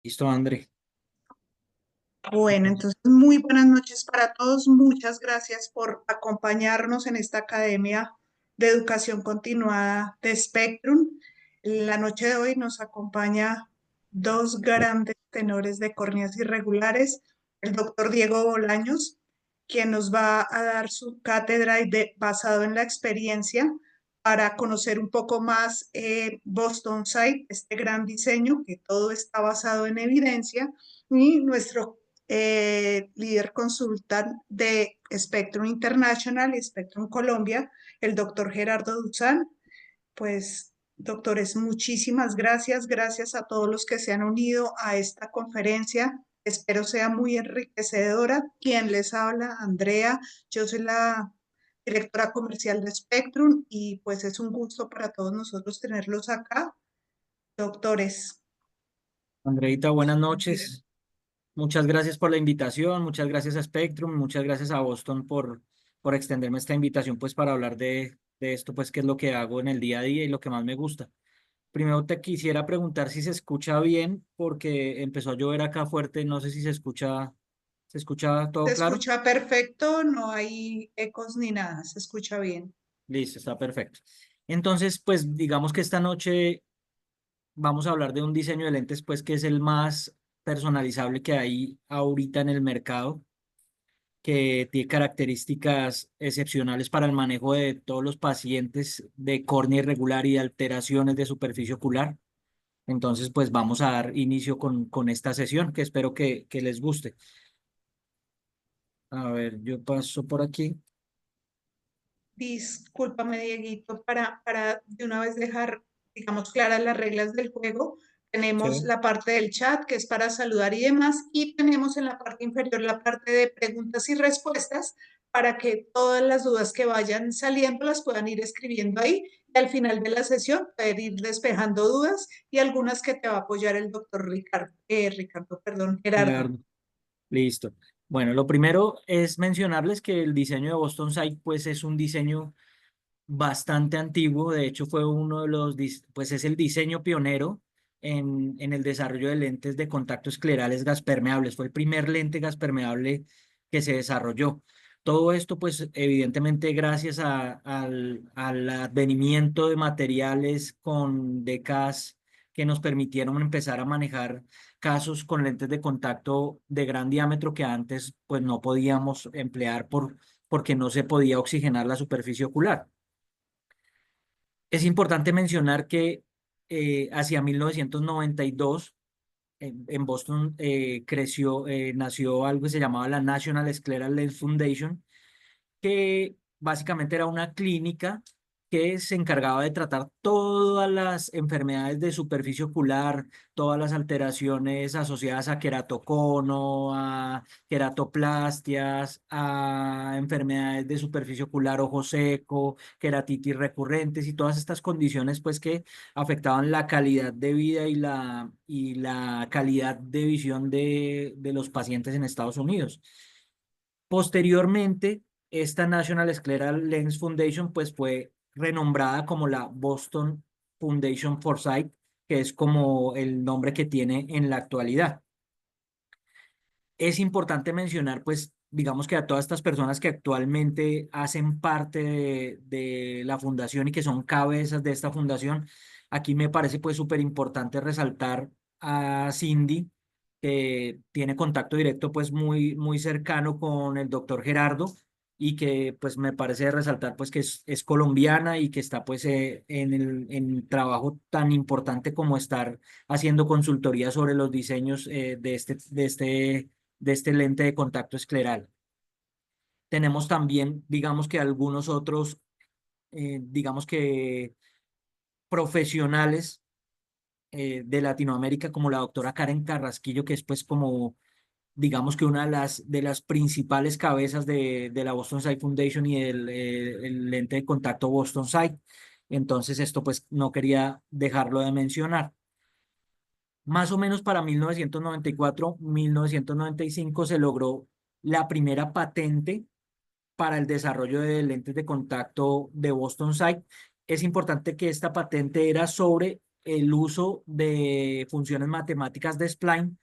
Listo, André. Bueno, entonces muy buenas noches para todos. Muchas gracias por acompañarnos en esta Academia de Educación Continuada de Spectrum. La noche de hoy nos acompaña dos grandes tenores de córneas irregulares, el doctor Diego Bolaños, quien nos va a dar su cátedra basado en la experiencia para conocer un poco más Boston Sight, este gran diseño que todo está basado en evidencia, y nuestro líder consultan de Spectrum International y Spectrum Colombia, el doctor Gerardo Duzán. Pues, doctores, muchísimas gracias. Gracias a todos los que se han unido a esta conferencia. Espero sea muy enriquecedora. Quien les habla, Andrea. Yo soy la directora comercial de Spectrum y pues es un gusto para todos nosotros tenerlos acá. Doctores. Andreita, buenas noches. Muchas gracias por la invitación, muchas gracias a Spectrum, muchas gracias a Boston por extenderme esta invitación pues para hablar de esto pues que es lo que hago en el día a día y lo que más me gusta. Primero te quisiera preguntar si se escucha bien porque empezó a llover acá fuerte, no sé si se escucha Se todo claro. escucha perfecto, no hay ecos ni nada, se escucha bien. Listo, está perfecto. Entonces pues digamos que esta noche vamos a hablar de un diseño de lentes pues que es el más personalizable que hay ahorita en el mercado, que tiene características excepcionales para el manejo de todos los pacientes de córnea irregular y de alteraciones de superficie ocular. Entonces, pues vamos a dar inicio con esta sesión que espero que les guste. A ver, yo paso por aquí. Discúlpame, Dieguito, para de una vez dejar, digamos, claras las reglas del juego. Tenemos Sí. la parte del chat, que es para saludar y demás, y tenemos en la parte inferior la parte de preguntas y respuestas, para que todas las dudas que vayan saliendo las puedan ir escribiendo ahí. Y al final de la sesión, poder ir despejando dudas y algunas que te va a apoyar el doctor Ricardo, perdón, Gerardo. Gerardo. Listo. Bueno, lo primero es mencionarles que el diseño de Boston Sight, pues es un diseño bastante antiguo. De hecho, fue uno de pues es el diseño pionero en el desarrollo de lentes de contacto esclerales gas permeables. Fue el primer lente gas permeable que se desarrolló. Todo esto, pues, evidentemente, gracias al advenimiento de materiales con décadas que nos permitieron empezar a manejar casos con lentes de contacto de gran diámetro que antes, pues, no podíamos emplear porque no se podía oxigenar la superficie ocular. Es importante mencionar que hacia 1992 en Boston nació algo que se llamaba la National Scleral Lens Foundation, que básicamente era una clínica que se encargaba de tratar todas las enfermedades de superficie ocular, todas las alteraciones asociadas a queratocono, a queratoplastias, a enfermedades de superficie ocular, ojo seco, queratitis recurrentes y todas estas condiciones pues que afectaban la calidad de vida y la calidad de visión de los pacientes en Estados Unidos. Posteriormente, esta National Scleral Lens Foundation pues fue renombrada como la Boston Foundation for Sight, que es como el nombre que tiene en la actualidad. Es importante mencionar pues digamos que a todas estas personas que actualmente hacen parte de la fundación y que son cabezas de esta fundación, aquí me parece pues súper importante resaltar a Cindy, que tiene contacto directo pues muy cercano con el doctor Gerardo y que pues me parece resaltar pues que es colombiana y que está pues en el trabajo tan importante como estar haciendo consultoría sobre los diseños de este lente de contacto escleral. Tenemos también, digamos que algunos otros, digamos que profesionales de Latinoamérica, como la doctora Karen Carrasquillo, que es pues como digamos que una de las principales cabezas de la Boston Sight Foundation y el lente de contacto Boston Sight. Entonces, esto pues no quería dejarlo de mencionar. Más o menos para 1994, 1995 se logró la primera patente para el desarrollo de lentes de contacto de Boston Sight. Es importante que esta patente era sobre el uso de funciones matemáticas de spline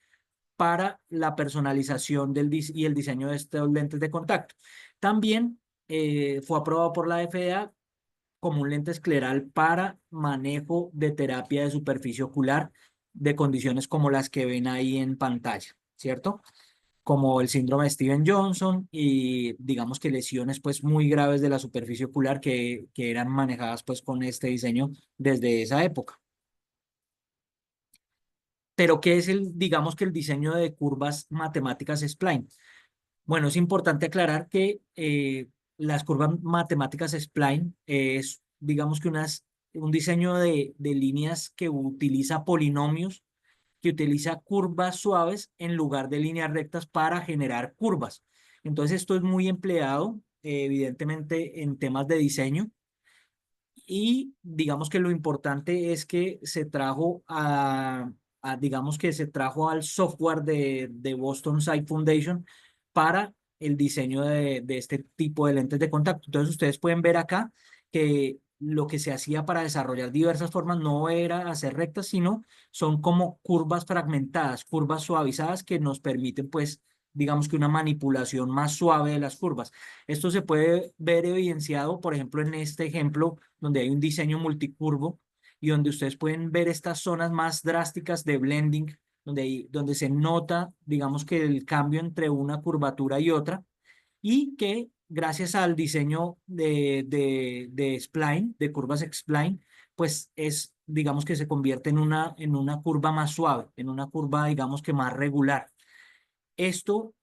para la personalización y el diseño de estos lentes de contacto. También fue aprobado por la FDA como un lente escleral para manejo de terapia de superficie ocular de condiciones como las que ven ahí en pantalla, ¿cierto? Como el síndrome de Steven-Johnson y digamos que lesiones pues muy graves de la superficie ocular que eran manejadas pues con este diseño desde esa época. Pero ¿qué es digamos que el diseño de curvas matemáticas spline? Bueno, es importante aclarar que las curvas matemáticas spline es, digamos que un diseño de líneas que utiliza polinomios, que utiliza curvas suaves en lugar de líneas rectas para generar curvas. Entonces, esto es muy empleado, evidentemente, en temas de diseño. Y digamos que lo importante es que se trajo digamos que se trajo al software de Boston Sight Foundation para el diseño de este tipo de lentes de contacto. Entonces ustedes pueden ver acá que lo que se hacía para desarrollar diversas formas no era hacer rectas, sino son como curvas fragmentadas, curvas suavizadas que nos permiten pues digamos que una manipulación más suave de las curvas. Esto se puede ver evidenciado, por ejemplo, en este ejemplo donde hay un diseño multicurvo y donde ustedes pueden ver estas zonas más drásticas de blending, donde se nota, digamos que el cambio entre una curvatura y otra, y que gracias al diseño de spline, de curvas spline, pues digamos que se convierte en una curva más suave, en una curva, digamos que más regular. Esto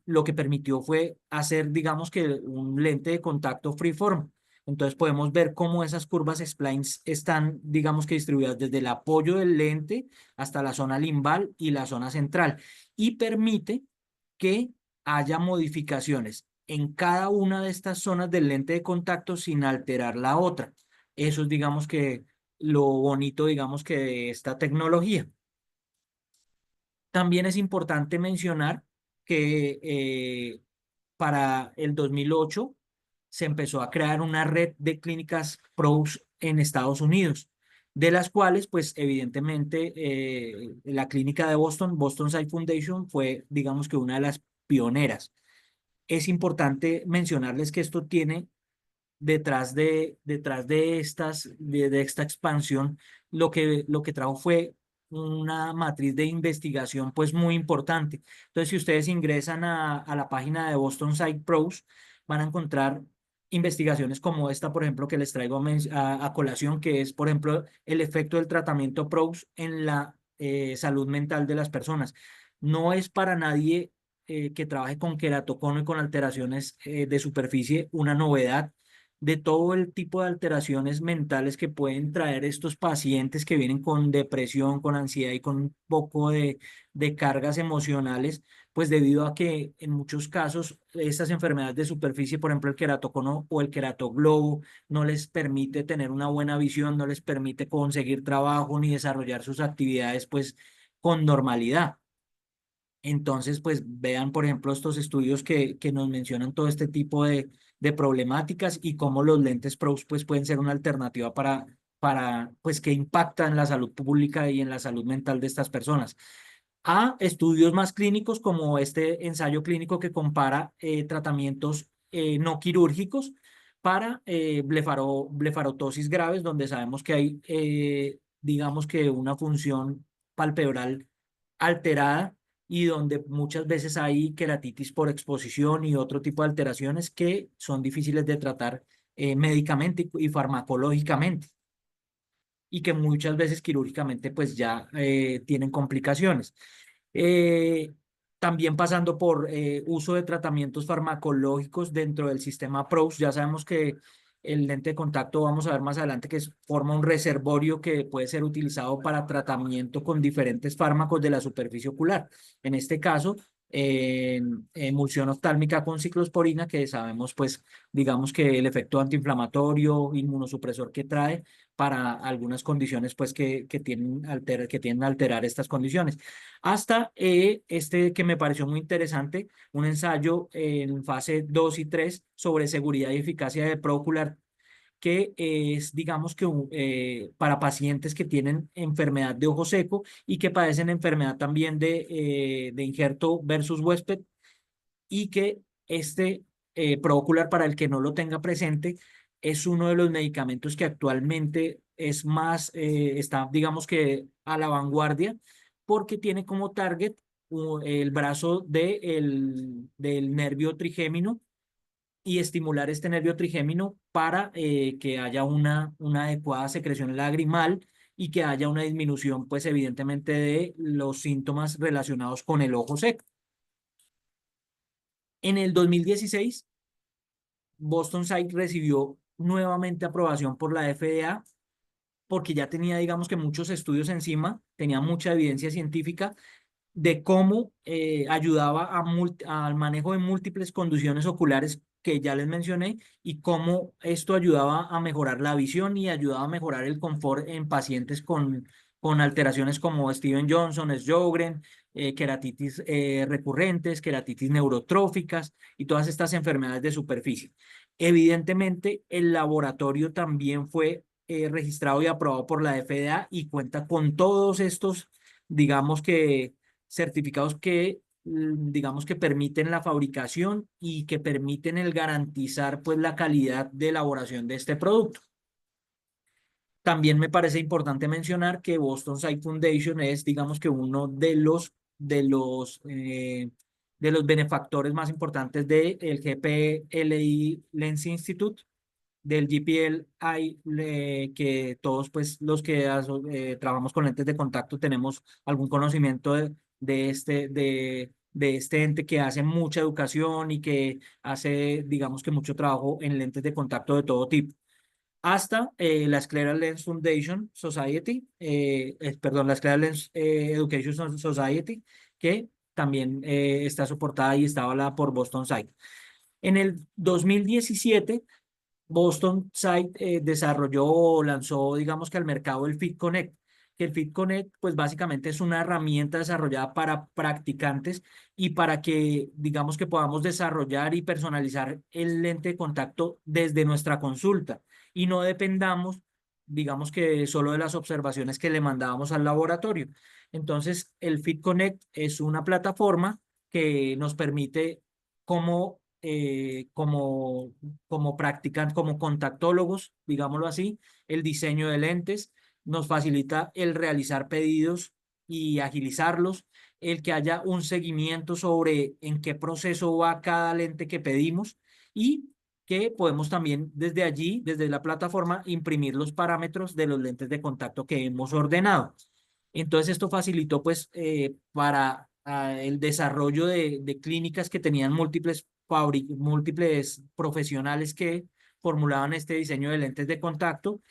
lo que permitió fue hacer, digamos que un lente de contacto freeform. Entonces podemos ver cómo esas curvas splines están, digamos que distribuidas desde el apoyo del lente hasta la zona limbal y la zona central. Y permite que haya modificaciones en cada una de estas zonas del lente de contacto sin alterar la otra. Eso es, digamos que, lo bonito, digamos que de esta tecnología. También es importante mencionar que para el 2008 se empezó a crear una red de clínicas PROS en Estados Unidos, de las cuales, pues evidentemente, la clínica de Boston, Boston Sight Foundation, fue, digamos que una de las pioneras. Es importante mencionarles que esto tiene detrás de esta expansión, lo que trajo fue una matriz de investigación pues muy importante. Entonces, si ustedes ingresan a la página de Boston Sight Pros, van a encontrar investigaciones como esta, por ejemplo, que les traigo a colación, que es, por ejemplo, el efecto del tratamiento PROS en la salud mental de las personas. No es para nadie que trabaje con queratocono y con alteraciones de superficie una novedad de todo el tipo de alteraciones mentales que pueden traer estos pacientes que vienen con depresión, con ansiedad y con un poco de cargas emocionales, pues debido a que en muchos casos estas enfermedades de superficie, por ejemplo el queratocono o el queratoglobo, no les permite tener una buena visión, no les permite conseguir trabajo ni desarrollar sus actividades pues con normalidad. Entonces, pues vean, por ejemplo, estos estudios que nos mencionan todo este tipo de problemáticas y cómo los lentes PROS pues, pueden ser una alternativa pues, que impacta en la salud pública y en la salud mental de estas personas. A estudios más clínicos como este ensayo clínico que compara tratamientos no quirúrgicos para blefarotosis graves, donde sabemos que hay, digamos que una función palpebral alterada y donde muchas veces hay queratitis por exposición y otro tipo de alteraciones que son difíciles de tratar médicamente y farmacológicamente y que muchas veces quirúrgicamente pues ya tienen complicaciones. Eh, También pasando por uso de tratamientos farmacológicos dentro del sistema PROS. Ya sabemos que el lente de contacto, vamos a ver más adelante, que forma un reservorio que puede ser utilizado para tratamiento con diferentes fármacos de la superficie ocular. En este caso, emulsión oftálmica con ciclosporina, que sabemos, pues, digamos que el efecto antiinflamatorio, inmunosupresor que trae para algunas condiciones, pues, que tienden a alterar estas condiciones hasta este que me pareció muy interesante, un ensayo en fase 2 y 3 sobre seguridad y eficacia de Procular, que es, digamos que para pacientes que tienen enfermedad de ojo seco y que padecen enfermedad también de injerto versus huésped, y que este Procular, para el que no lo tenga presente, es uno de los medicamentos que actualmente es más, está, digamos que a la vanguardia, porque tiene como target el brazo del nervio trigémino, y estimular este nervio trigémino para que haya una adecuada secreción lagrimal y que haya una disminución, pues evidentemente, de los síntomas relacionados con el ojo seco. En el 2016, Boston Site recibió nuevamente aprobación por la FDA porque ya tenía, digamos que muchos estudios encima, tenía mucha evidencia científica de cómo ayudaba al manejo de múltiples condiciones oculares que ya les mencioné, y cómo esto ayudaba a mejorar la visión y ayudaba a mejorar el confort en pacientes con alteraciones como Steven Johnson, Sjögren, queratitis recurrentes, queratitis neurotróficas y todas estas enfermedades de superficie. Evidentemente, el laboratorio también fue registrado y aprobado por la FDA y cuenta con todos estos, digamos que, certificados que, digamos que permiten la fabricación y que permiten el garantizar pues la calidad de elaboración de este producto. También me parece importante mencionar que Boston Science Foundation es, digamos que uno de los benefactores más importantes del GPLI Lens Institute, del GPLI, que todos pues los que trabajamos con lentes de contacto tenemos algún conocimiento de este ente que hace mucha educación y que hace, digamos que mucho trabajo en lentes de contacto de todo tipo, hasta la Scleral Lens Foundation Society, perdón, la Scleral Lens Education Society, que también está soportada y está avalada por Boston Sight. En el 2017, Boston Sight desarrolló o lanzó, digamos que al mercado, el Fit Connect, que el Fit Connect pues básicamente es una herramienta desarrollada para practicantes y para que, digamos que podamos desarrollar y personalizar el lente de contacto desde nuestra consulta y no dependamos, digamos que solo de las observaciones que le mandábamos al laboratorio. Entonces, el Fit Connect es una plataforma que nos permite, como practican, como contactólogos, digámoslo así, el diseño de lentes, nos facilita el realizar pedidos y agilizarlos, el que haya un seguimiento sobre en qué proceso va cada lente que pedimos, y que podemos también desde allí, desde la plataforma, imprimir los parámetros de los lentes de contacto que hemos ordenado. Entonces esto facilitó pues para el desarrollo de clínicas que tenían múltiples profesionales que formulaban este diseño de lentes de contacto,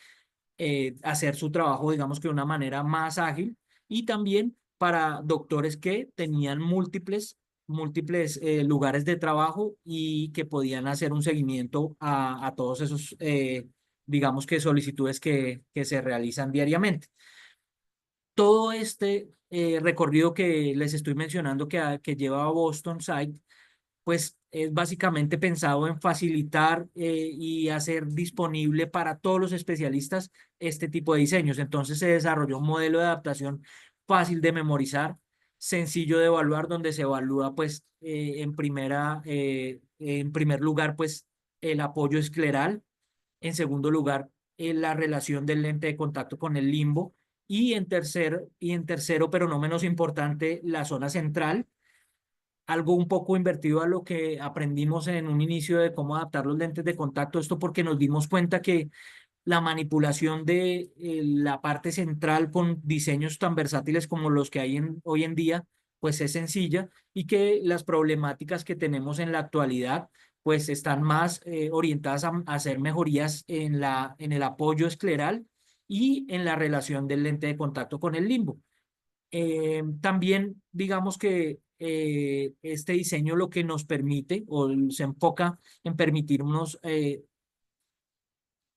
hacer su trabajo, digamos que de una manera más ágil, y también para doctores que tenían múltiples lugares de trabajo y que podían hacer un seguimiento a todos esos, digamos que solicitudes que se realizan diariamente. Todo este recorrido que les estoy mencionando que lleva a Boston Site, pues es básicamente pensado en facilitar y hacer disponible para todos los especialistas este tipo de diseños. Entonces se desarrolló un modelo de adaptación fácil de memorizar, sencillo de evaluar, donde se evalúa pues en primer lugar pues el apoyo escleral, en segundo lugar la relación del lente de contacto con el limbo, y en tercero, pero no menos importante, la zona central, algo un poco invertido a lo que aprendimos en un inicio de cómo adaptar los lentes de contacto. Esto porque nos dimos cuenta que la manipulación de la parte central con diseños tan versátiles como los que hay hoy en día, pues es sencilla, y que las problemáticas que tenemos en la actualidad pues están más orientadas a hacer mejorías en el apoyo escleral y en la relación del lente de contacto con el limbo. También digamos que este diseño lo que nos permite o se enfoca en permitirnos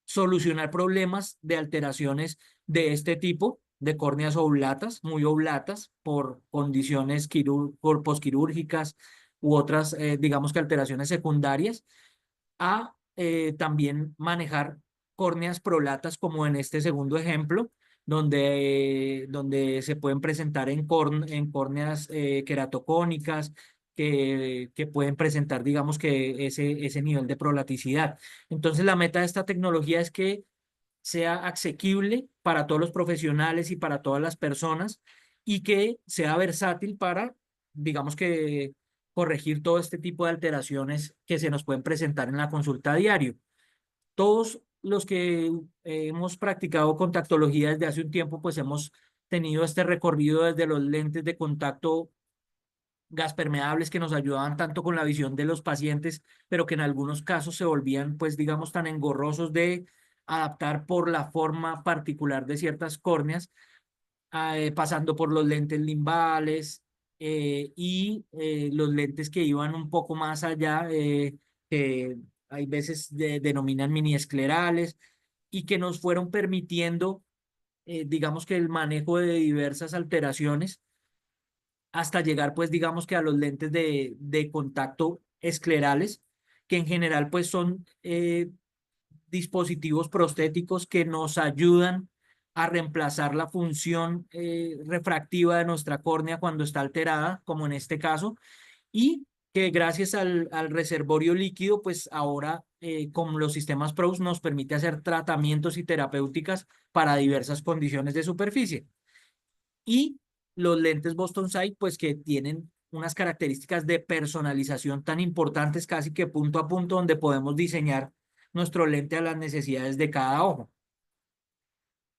solucionar problemas de alteraciones de este tipo, de córneas oblatas, muy oblatas, por condiciones posquirúrgicas u otras, digamos que alteraciones secundarias, a también manejar córneas prolatas como en este segundo ejemplo, donde se pueden presentar en córneas queratocónicas que pueden presentar, digamos que ese nivel de prolaticidad. Entonces, la meta de esta tecnología es que sea asequible para todos los profesionales y para todas las personas y que sea versátil para, digamos que, corregir todo este tipo de alteraciones que se nos pueden presentar en la consulta a diario. Todos los que hemos practicado contactología desde hace un tiempo, pues hemos tenido este recorrido desde los lentes de contacto gas permeables que nos ayudaban tanto con la visión de los pacientes, pero que en algunos casos se volvían, pues, digamos, tan engorrosos de adaptar por la forma particular de ciertas córneas, pasando por los lentes limbales y los lentes que iban un poco más allá, que hay veces denominan miniesclerales, y que nos fueron permitiendo, digamos que el manejo de diversas alteraciones hasta llegar, pues, digamos que a los lentes de contacto esclerales, que en general, pues, son dispositivos prostéticos que nos ayudan a reemplazar la función refractiva de nuestra córnea cuando está alterada, como en este caso, y que gracias al reservorio líquido, pues ahora con los sistemas PROS nos permite hacer tratamientos y terapéuticas para diversas condiciones de superficie. Y los lentes Boston Sight, pues que tienen unas características de personalización tan importantes, casi que punto a punto, donde podemos diseñar nuestro lente a las necesidades de cada ojo.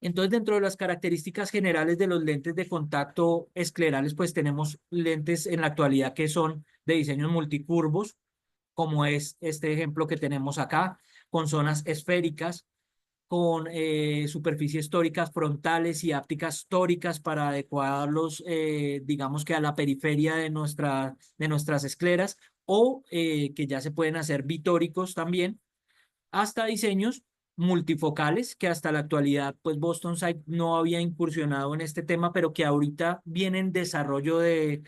Entonces, dentro de las características generales de los lentes de contacto esclerales, pues tenemos lentes en la actualidad que son de diseños multicurvos, como es este ejemplo que tenemos acá, con zonas esféricas, con superficies tóricas frontales y ápticas tóricas para adecuarlos, digamos que a la periferia de nuestras escleras, o que ya se pueden hacer bitóricos también, hasta diseños multifocales que hasta la actualidad, pues Boston Sight no había incursionado en este tema, pero que ahorita viene en desarrollo de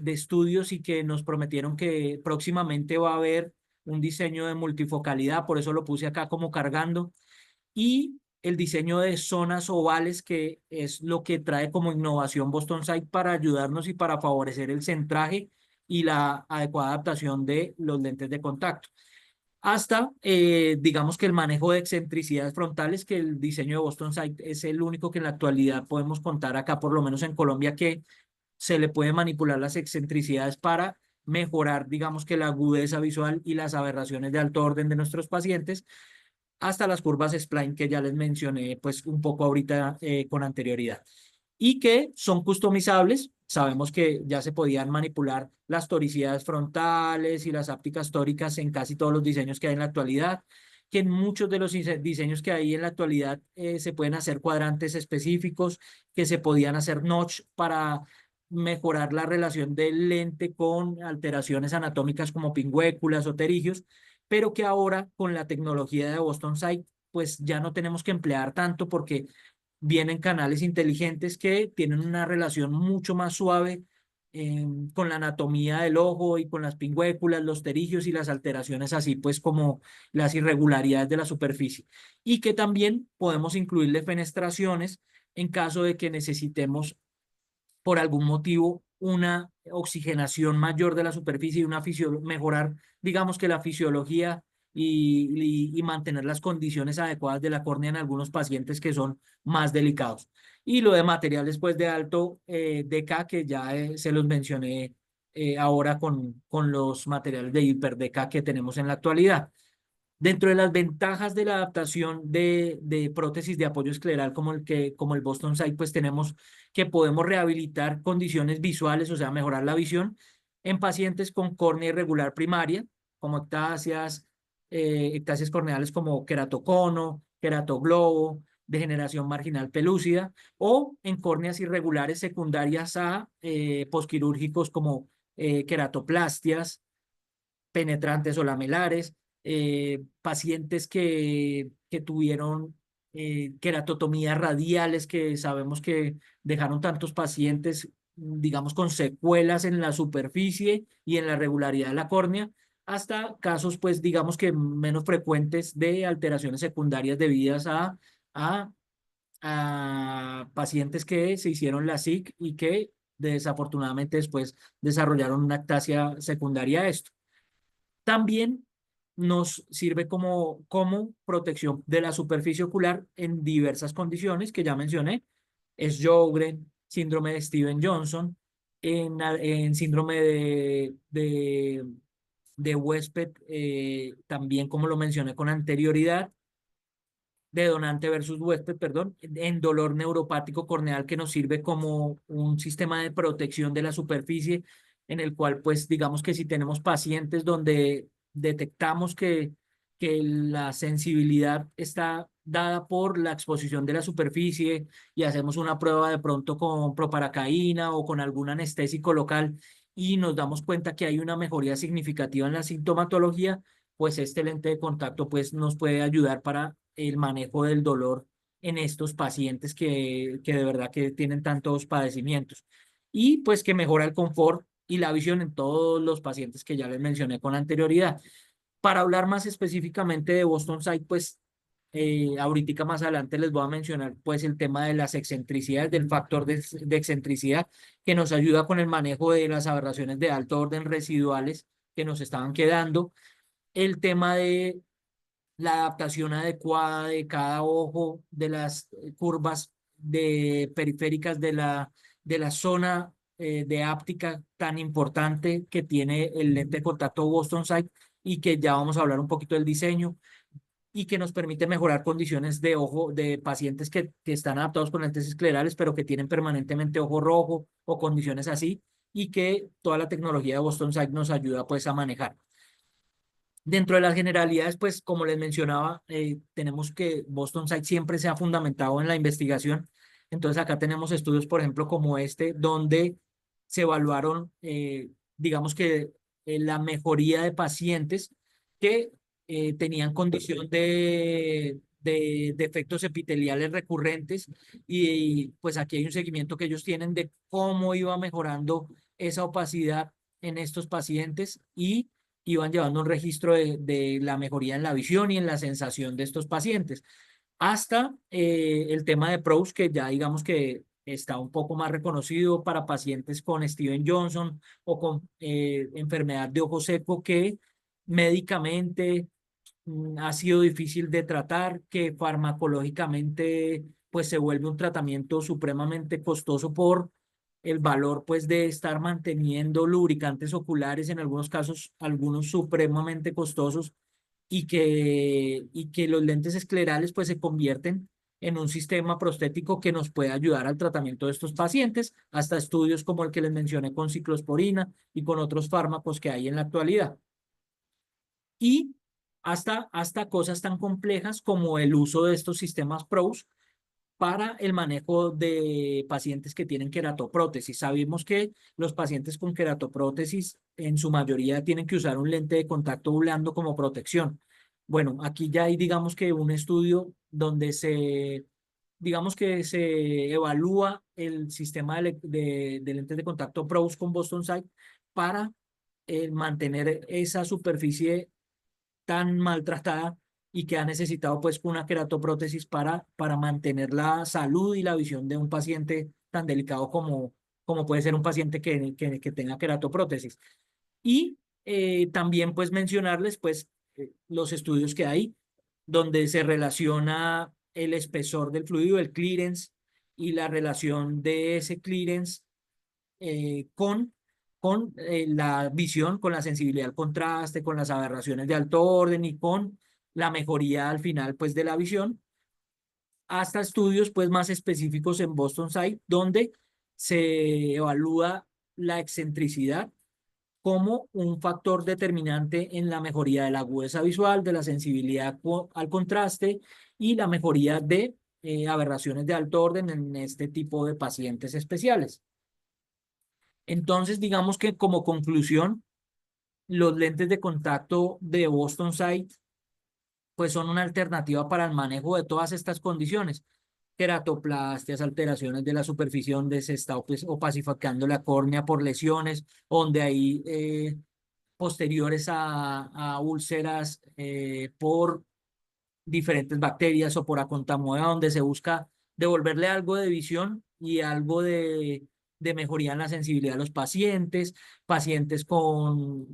estudios y que nos prometieron que próximamente va a haber un diseño de multifocalidad, por eso lo puse acá como cargando, y el diseño de zonas ovales, que es lo que trae como innovación Boston Sight para ayudarnos y para favorecer el centraje y la adecuada adaptación de los lentes de contacto. Hasta, digamos que el manejo de excentricidades frontales, que el diseño de Boston Sight es el único que en la actualidad podemos contar acá, por lo menos en Colombia, que se le puede manipular las excentricidades para mejorar, digamos que la agudeza visual y las aberraciones de alto orden de nuestros pacientes, hasta las curvas spline que ya les mencioné pues un poco ahorita con anterioridad, y que son customizables. Sabemos que ya se podían manipular las toricidades frontales y las ápticas tóricas en casi todos los diseños que hay en la actualidad, que en muchos de los diseños que hay en la actualidad se pueden hacer cuadrantes específicos, que se podían hacer notch para mejorar la relación del lente con alteraciones anatómicas como pingüéculas o terigios, pero que ahora con la tecnología de Boston Sight, pues ya no tenemos que emplear tanto porque vienen canales inteligentes que tienen una relación mucho más suave con la anatomía del ojo y con las pingüéculas, los terigios y las alteraciones así pues como las irregularidades de la superficie. Y que también podemos incluirle fenestraciones en caso de que necesitemos por algún motivo una oxigenación mayor de la superficie y mejorar, digamos que la fisiología y mantener las condiciones adecuadas de la córnea en algunos pacientes que son más delicados. Y lo de materiales pues de alto DK, que ya se los mencioné ahora con los materiales de hiper DK que tenemos en la actualidad. Dentro de las ventajas de la adaptación de prótesis de apoyo escleral como el Boston Sight, pues tenemos que podemos rehabilitar condiciones visuales, o sea, mejorar la visión en pacientes con córnea irregular primaria, como ectasias corneales como queratocono, queratoglobo, degeneración marginal pelúcida, o en córneas irregulares secundarias a posquirúrgicos como queratoplastias penetrantes o lamelares, pacientes que tuvieron queratotomías radiales, que sabemos que dejaron tantos pacientes, digamos, con secuelas en la superficie y en la regularidad de la córnea, hasta casos, pues digamos que menos frecuentes de alteraciones secundarias debidas a, a pacientes que se hicieron la SIC y que desafortunadamente después desarrollaron una ectasia secundaria a esto. También nos sirve como protección de la superficie ocular en diversas condiciones que ya mencioné. Es Sjögren, síndrome de Steven-Johnson, en síndrome de huésped, también como lo mencioné con anterioridad, de donante versus huésped, perdón, en dolor neuropático corneal que nos sirve como un sistema de protección de la superficie en el cual, pues, digamos que si tenemos pacientes donde detectamos que la sensibilidad está dada por la exposición de la superficie y hacemos una prueba de pronto con proparacaína o con algún anestésico local y nos damos cuenta que hay una mejoría significativa en la sintomatología, pues este lente de contacto pues nos puede ayudar para el manejo del dolor en estos pacientes que de verdad que tienen tantos padecimientos y pues que mejora el confort y la visión en todos los pacientes que ya les mencioné con anterioridad. Para hablar más específicamente de Boston Sight, pues ahorita más adelante les voy a mencionar pues el tema de las excentricidades, del factor de excentricidad que nos ayuda con el manejo de las aberraciones de alto orden residuales que nos estaban quedando, el tema de la adaptación adecuada de cada ojo, de las curvas periféricas de la zona de áptica tan importante que tiene el lente de contacto Boston Sight y que ya vamos a hablar un poquito del diseño y que nos permite mejorar condiciones de ojo de pacientes que están adaptados con lentes esclerales, pero que tienen permanentemente ojo rojo o condiciones así, y que toda la tecnología de Boston Sight nos ayuda pues a manejar. Dentro de las generalidades, pues como les mencionaba, tenemos que Boston Sight siempre se ha fundamentado en la investigación. Entonces acá tenemos estudios, por ejemplo, como este, donde se evaluaron, digamos que la mejoría de pacientes que tenían condición de defectos epiteliales recurrentes y pues aquí hay un seguimiento que ellos tienen de cómo iba mejorando esa opacidad en estos pacientes y iban llevando un registro de la mejoría en la visión y en la sensación de estos pacientes. Hasta el tema de PROS, que ya digamos que está un poco más reconocido para pacientes con Steven Johnson o con enfermedad de ojo seco que médicamente ha sido difícil de tratar, que farmacológicamente pues se vuelve un tratamiento supremamente costoso por el valor pues de estar manteniendo lubricantes oculares, en algunos casos, algunos supremamente costosos, y que los lentes esclerales pues se convierten en un sistema prostético que nos puede ayudar al tratamiento de estos pacientes, hasta estudios como el que les mencioné con ciclosporina y con otros fármacos que hay en la actualidad. Y hasta cosas tan complejas como el uso de estos sistemas PROS para el manejo de pacientes que tienen queratoprótesis. Sabemos que los pacientes con queratoprótesis en su mayoría tienen que usar un lente de contacto blando como protección. Bueno, aquí ya hay, digamos que un estudio donde digamos que se evalúa el sistema de lentes de contacto PROS con Boston Sight para mantener esa superficie tan maltratada y que ha necesitado pues una queratoprótesis para mantener la salud y la visión de un paciente tan delicado como puede ser un paciente que tenga queratoprótesis. Y también pues mencionarles pues los estudios que hay donde se relaciona el espesor del fluido, el clearance y la relación de ese clearance con la visión, con la sensibilidad al contraste, con las aberraciones de alto orden y con la mejoría al final pues de la visión, hasta estudios pues más específicos en Boston Sight, donde se evalúa la excentricidad como un factor determinante en la mejoría de la agudeza visual, de la sensibilidad al contraste y la mejoría de aberraciones de alto orden en este tipo de pacientes especiales. Entonces, digamos que como conclusión, los lentes de contacto de Boston Sight pues son una alternativa para el manejo de todas estas condiciones. Queratoplastias, alteraciones de la superficie donde se está opacificando la córnea por lesiones, donde hay posteriores a úlceras por diferentes bacterias o por Acompamoeba, donde se busca devolverle algo de visión y algo de mejoría en la sensibilidad a los pacientes, pacientes con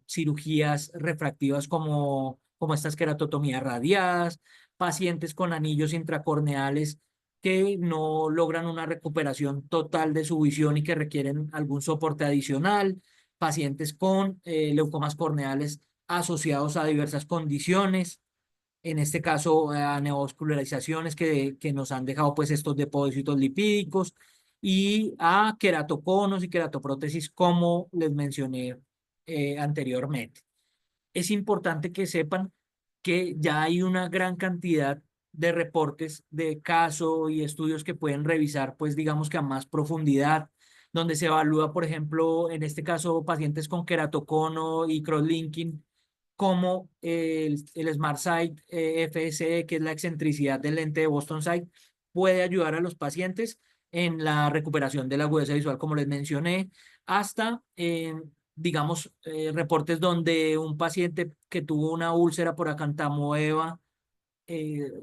cirugías refractivas como estas queratotomías radiadas, pacientes con anillos intracorneales que no logran una recuperación total de su visión y que requieren algún soporte adicional, pacientes con leucomas corneales asociados a diversas condiciones, en este caso a neovascularizaciones que nos han dejado pues estos depósitos lipídicos y a queratoconos y queratoprótesis como les mencioné anteriormente. Es importante que sepan que ya hay una gran cantidad de reportes de caso y estudios que pueden revisar, pues digamos que a más profundidad, donde se evalúa, por ejemplo, en este caso, pacientes con queratocono y crosslinking, como el Smart Sight FSE, que es la excentricidad del lente de Boston Sight, puede ayudar a los pacientes en la recuperación de la agudeza visual, como les mencioné, hasta digamos, reportes donde un paciente que tuvo una úlcera por Acantamoeba,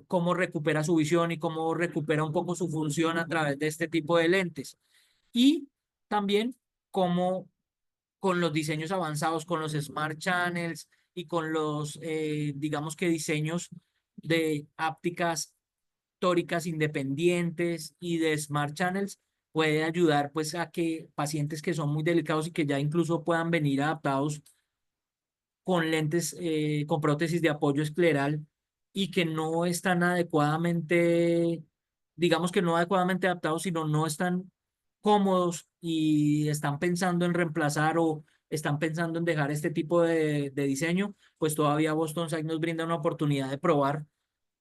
cómo recupera su visión y cómo recupera un poco su función a través de este tipo de lentes. Y también cómo con los diseños avanzados, con los Smart Channels y con los, digamos que diseños de ápticas tóricas independientes y de Smart Channels, puede ayudar pues a que pacientes que son muy delicados y que ya incluso puedan venir adaptados con lentes, con prótesis de apoyo escleral y que no están adecuadamente, digamos que no adecuadamente adaptados, sino no están cómodos y están pensando en reemplazar o están pensando en dejar este tipo de diseño, pues todavía Boston Science nos brinda una oportunidad de probar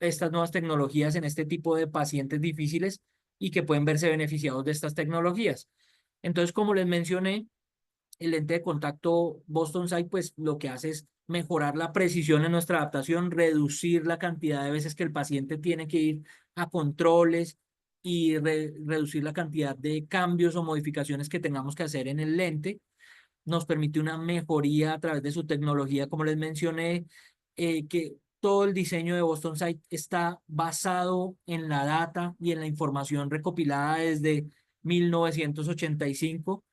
estas nuevas tecnologías en este tipo de pacientes difíciles y que pueden verse beneficiados de estas tecnologías. Entonces, como les mencioné, el lente de contacto Boston Sight, pues lo que hace es mejorar la precisión en nuestra adaptación, reducir la cantidad de veces que el paciente tiene que ir a controles y reducir la cantidad de cambios o modificaciones que tengamos que hacer en el lente. Nos permite una mejoría a través de su tecnología, como les mencioné, que todo el diseño de Boston Sight está basado en la data y en la información recopilada desde 1985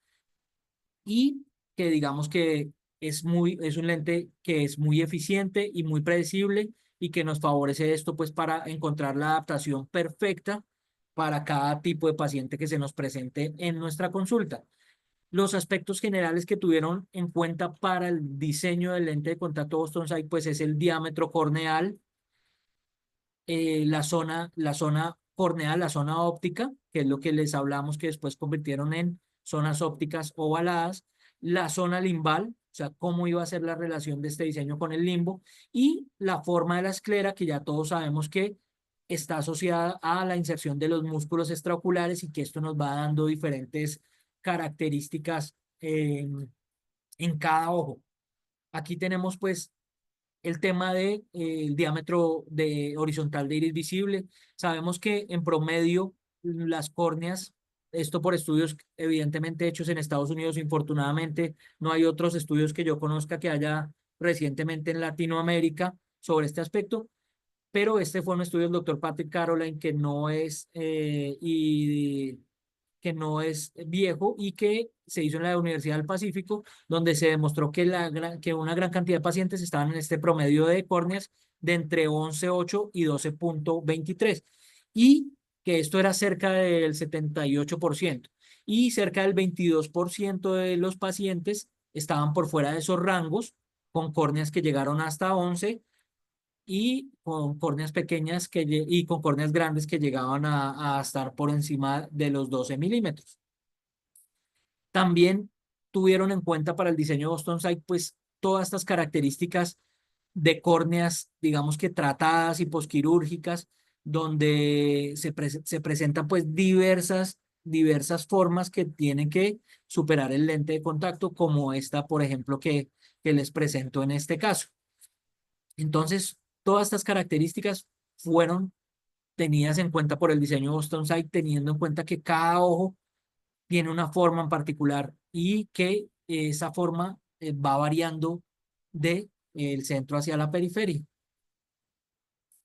y que digamos que es un lente que es muy eficiente y muy predecible y que nos favorece esto pues para encontrar la adaptación perfecta para cada tipo de paciente que se nos presente en nuestra consulta. Los aspectos generales que tuvieron en cuenta para el diseño del lente de contacto Boston Sight pues es el diámetro corneal, la zona corneal, la zona óptica, que es lo que les hablamos que después convirtieron en zonas ópticas ovaladas, la zona limbal, o sea, cómo iba a ser la relación de este diseño con el limbo, y la forma de la esclera, que ya todos sabemos que está asociada a la inserción de los músculos extraoculares y que esto nos va dando diferentes características en cada ojo. Aquí tenemos pues el tema de, el diámetro de horizontal de iris visible. Sabemos que en promedio las córneas, esto por estudios evidentemente hechos en Estados Unidos, infortunadamente no hay otros estudios que yo conozca que haya recientemente en Latinoamérica sobre este aspecto, pero este fue un estudio del doctor Patrick Caroline que no es viejo y que se hizo en la Universidad del Pacífico, donde se demostró que, que una gran cantidad de pacientes estaban en este promedio de córneas de entre 11,8 y 12,23 y que esto era cerca del 78% y cerca del 22% de los pacientes estaban por fuera de esos rangos con córneas que llegaron hasta 11 y con córneas pequeñas y con córneas grandes que llegaban a estar por encima de los 12 milímetros. También tuvieron en cuenta para el diseño de Boston Sight, pues todas estas características de córneas, digamos que tratadas y posquirúrgicas, donde se presentan pues diversas formas que tienen que superar el lente de contacto, como esta, por ejemplo, que les presento en este caso. Entonces, todas estas características fueron tenidas en cuenta por el diseño Boston Sight, teniendo en cuenta que cada ojo tiene una forma en particular y que esa forma va variando de el centro hacia la periferia.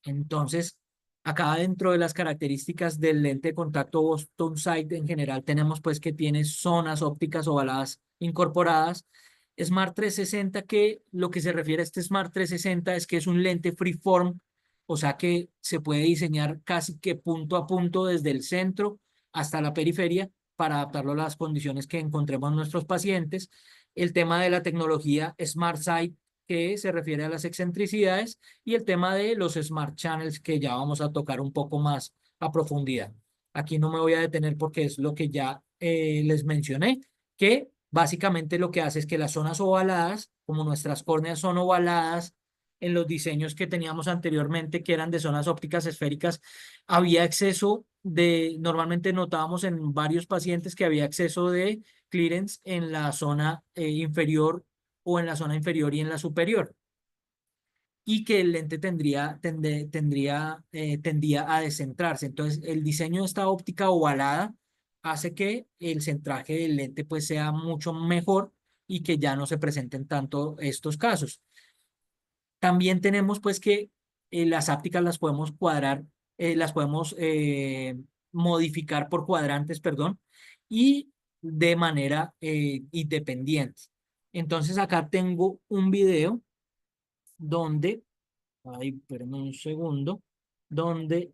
Entonces, acá dentro de las características del lente de contacto Boston Sight en general tenemos pues que tiene zonas ópticas ovaladas incorporadas. Smart 360, que lo que se refiere a este Smart 360 es que es un lente freeform, o sea que se puede diseñar casi que punto a punto desde el centro hasta la periferia para adaptarlo a las condiciones que encontremos en nuestros pacientes. El tema de la tecnología Smart Sight, que se refiere a las excentricidades, y el tema de los Smart Channels, que ya vamos a tocar un poco más a profundidad. Aquí no me voy a detener porque es lo que ya les mencioné, que básicamente lo que hace es que las zonas ovaladas, como nuestras córneas son ovaladas, en los diseños que teníamos anteriormente, que eran de zonas ópticas esféricas, había exceso de, normalmente notábamos en varios pacientes que había exceso de clearance en la zona inferior o en la zona inferior y en la superior, y que el lente tendía a descentrarse. Entonces, el diseño de esta óptica ovalada hace que el centraje del lente pues sea mucho mejor y que ya no se presenten tanto estos casos. También tenemos pues que las ápticas las podemos cuadrar, las podemos modificar por cuadrantes, perdón, y de manera independiente. Entonces acá tengo un video donde, ay, espérame un segundo, donde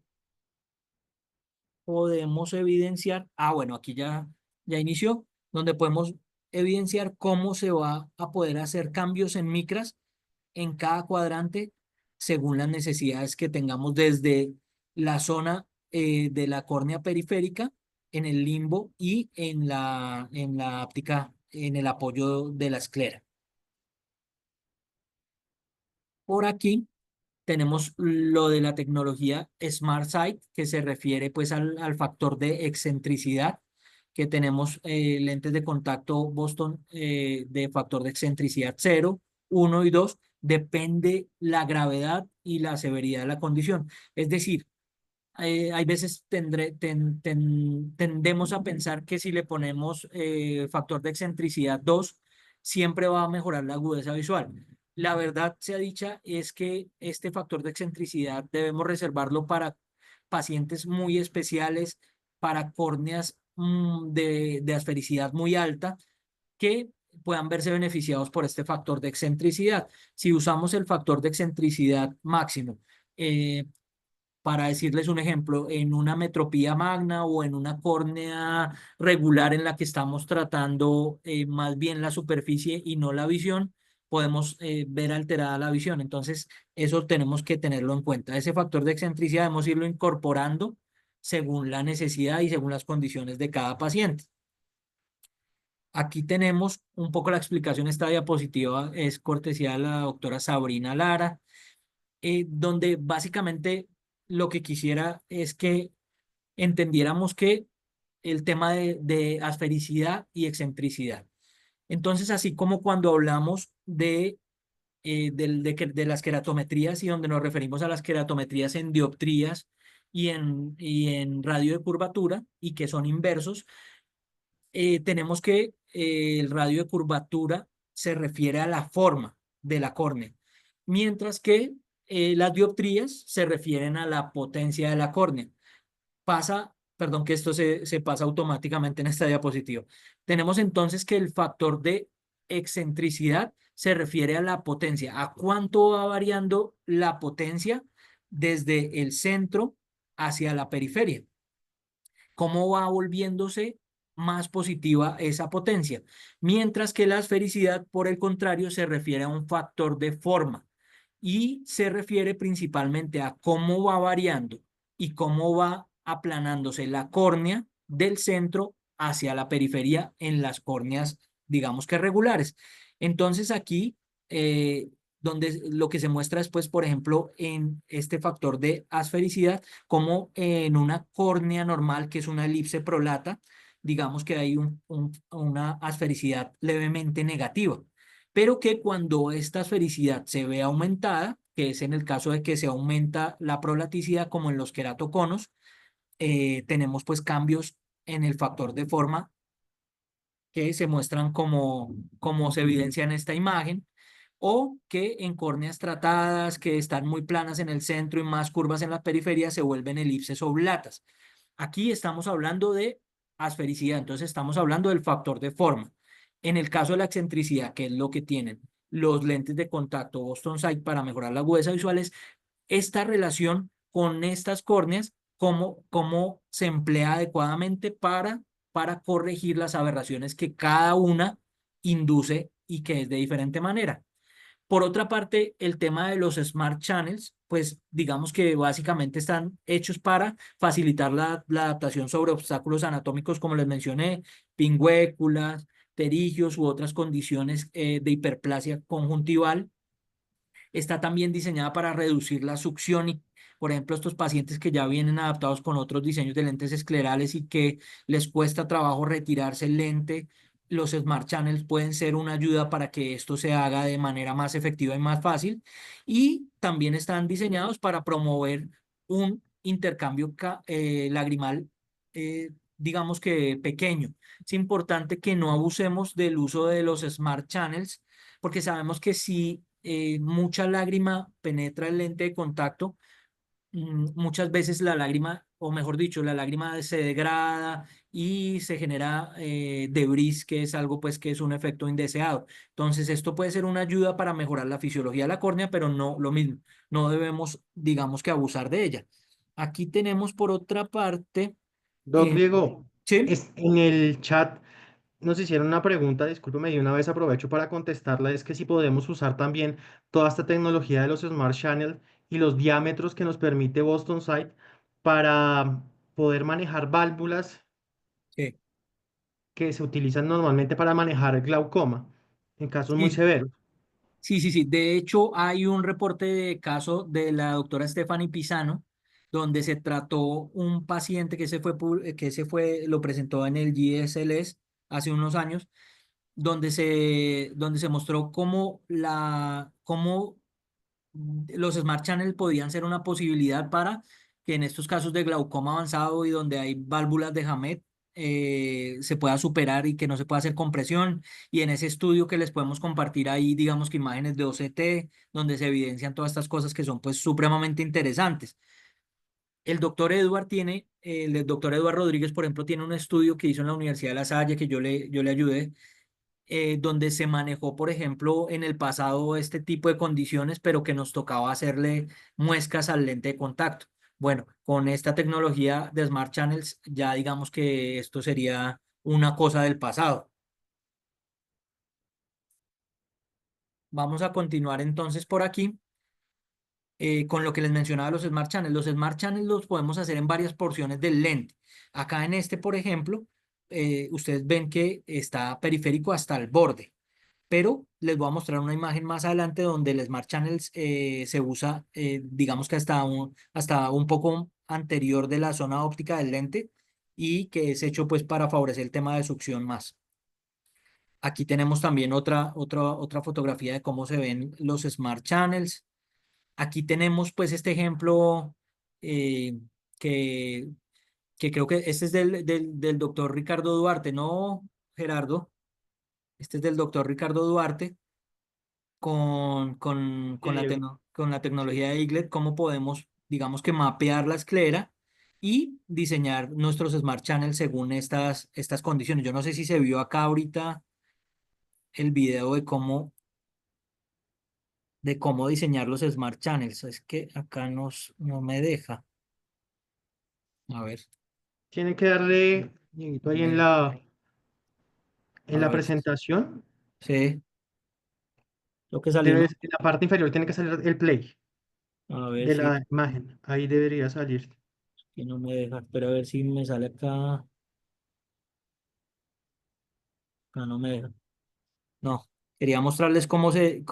podemos evidenciar, bueno, aquí ya inició, donde podemos evidenciar cómo se va a poder hacer cambios en micras en cada cuadrante según las necesidades que tengamos desde la zona de la córnea periférica, en el limbo y en la óptica, en el apoyo de la esclera. Por aquí tenemos lo de la tecnología Smart Sight, que se refiere pues al factor de excentricidad, que tenemos lentes de contacto Boston de factor de excentricidad 0, 1 y 2, depende la gravedad y la severidad de la condición. Es decir, hay veces tendemos a pensar que si le ponemos factor de excentricidad 2 siempre va a mejorar la agudeza visual. La verdad sea dicha es que este factor de excentricidad debemos reservarlo para pacientes muy especiales, para córneas de asfericidad muy alta, que puedan verse beneficiados por este factor de excentricidad. Si usamos el factor de excentricidad máximo, eh, para decirles un ejemplo, en una metropía magna o en una córnea regular en la que estamos tratando más bien la superficie y no la visión, podemos ver alterada la visión. Entonces, eso tenemos que tenerlo en cuenta. Ese factor de excentricidad debemos irlo incorporando según la necesidad y según las condiciones de cada paciente. Aquí tenemos un poco la explicación. Esta diapositiva es cortesía de la doctora Sabrina Lara, donde básicamente lo que quisiera es que entendiéramos que el tema de asfericidad y excentricidad. Entonces, así como cuando hablamos de las queratometrías, y donde nos referimos a las queratometrías en dioptrías y en radio de curvatura, y que son inversos, tenemos que el radio de curvatura se refiere a la forma de la córnea, mientras que las dioptrías se refieren a la potencia de la córnea. Perdón que esto se pasa automáticamente en esta diapositiva. Tenemos entonces que el factor de excentricidad se refiere a la potencia, a cuánto va variando la potencia desde el centro hacia la periferia, cómo va volviéndose más positiva esa potencia, mientras que la esfericidad, por el contrario, se refiere a un factor de forma y se refiere principalmente a cómo va variando y cómo va aplanándose la córnea del centro hacia la periferia en las córneas, digamos que regulares. Entonces aquí, donde lo que se muestra después, por ejemplo, en este factor de asfericidad, como en una córnea normal, que es una elipse prolata, digamos que hay una asfericidad levemente negativa, pero que cuando esta esfericidad se ve aumentada, que es en el caso de que se aumenta la prolaticidad como en los queratoconos, tenemos pues cambios en el factor de forma que se muestran como se evidencia en esta imagen, o que en córneas tratadas que están muy planas en el centro y más curvas en la periferia se vuelven elipses oblatas. Aquí estamos hablando de asfericidad, entonces estamos hablando del factor de forma. En el caso de la excentricidad, que es lo que tienen los lentes de contacto Boston Sight para mejorar la agudeza visual, es esta relación con estas córneas, cómo se emplea adecuadamente para corregir las aberraciones que cada una induce y que es de diferente manera. Por otra parte, el tema de los Smart Channels, pues digamos que básicamente están hechos para facilitar la adaptación sobre obstáculos anatómicos, como les mencioné, pingüéculas, pterigios u otras condiciones de hiperplasia conjuntival. Está también diseñada para reducir la succión y, por ejemplo, estos pacientes que ya vienen adaptados con otros diseños de lentes esclerales y que les cuesta trabajo retirarse el lente, los Smart Channels pueden ser una ayuda para que esto se haga de manera más efectiva y más fácil. Y también están diseñados para promover un intercambio lagrimal, digamos que pequeño. Es importante que no abusemos del uso de los Smart Channels porque sabemos que si mucha lágrima penetra el lente de contacto, muchas veces la lágrima, o mejor dicho, la lágrima se degrada y se genera debris, que es algo pues que es un efecto indeseado. Entonces, esto puede ser una ayuda para mejorar la fisiología de la córnea, pero no lo mismo, no debemos, digamos que abusar de ella. Aquí tenemos por otra parte, Doc eh, Diego, sí, en el chat nos hicieron una pregunta, discúlpeme, y una vez aprovecho para contestarla, es que si podemos usar también toda esta tecnología de los Smart Channel y los diámetros que nos permite Boston Sight para poder manejar válvulas sí, que se utilizan normalmente para manejar el glaucoma en casos muy sí. severos. Sí, sí, sí. De hecho, hay un reporte de caso de la doctora Stephanie Pisano, donde se trató un paciente lo presentó en el GSLS hace unos años, donde se mostró cómo los Smart Channel podían ser una posibilidad para que en estos casos de glaucoma avanzado y donde hay válvulas de Hamet se pueda superar y que no se pueda hacer compresión. Y en ese estudio que les podemos compartir ahí, digamos que imágenes de OCT, donde se evidencian todas estas cosas que son pues supremamente interesantes. El doctor Eduard Rodríguez, por ejemplo, tiene un estudio que hizo en la Universidad de La Salle que yo le ayudé donde se manejó, por ejemplo, en el pasado este tipo de condiciones, pero que nos tocaba hacerle muescas al lente de contacto. Bueno, con esta tecnología de Smart Channels, ya digamos que esto sería una cosa del pasado. Vamos a continuar entonces por aquí con lo que les mencionaba los Smart Channels. Los Smart Channels los podemos hacer en varias porciones del lente. Acá en este, por ejemplo, ustedes ven que está periférico hasta el borde. Pero les voy a mostrar una imagen más adelante donde el Smart Channels se usa, digamos que hasta un poco anterior de la zona óptica del lente y que es hecho pues para favorecer el tema de succión más. Aquí tenemos también otra fotografía de cómo se ven los Smart Channels. Aquí tenemos pues este ejemplo eh, que, que creo que este es del doctor Ricardo Duarte, ¿no, Gerardo? Este es del doctor Ricardo Duarte Sí, Diego. con la tecnología de Eaglet, cómo podemos, digamos que mapear la esclera y diseñar nuestros Smart Channels según estas condiciones. Yo no sé si se vio acá ahorita el video de cómo diseñar los Smart Channels. Es que acá no me deja. A ver, Tienen que darle Dieguito, ahí me- en a la ver. presentación. Sí, lo que salió, ¿no? En la parte inferior tiene que salir el play A ver de si la imagen. Ahí debería salir. que no me deja. Pero a ver si me sale acá. Acá no me deja. No, quería mostrarles cómo se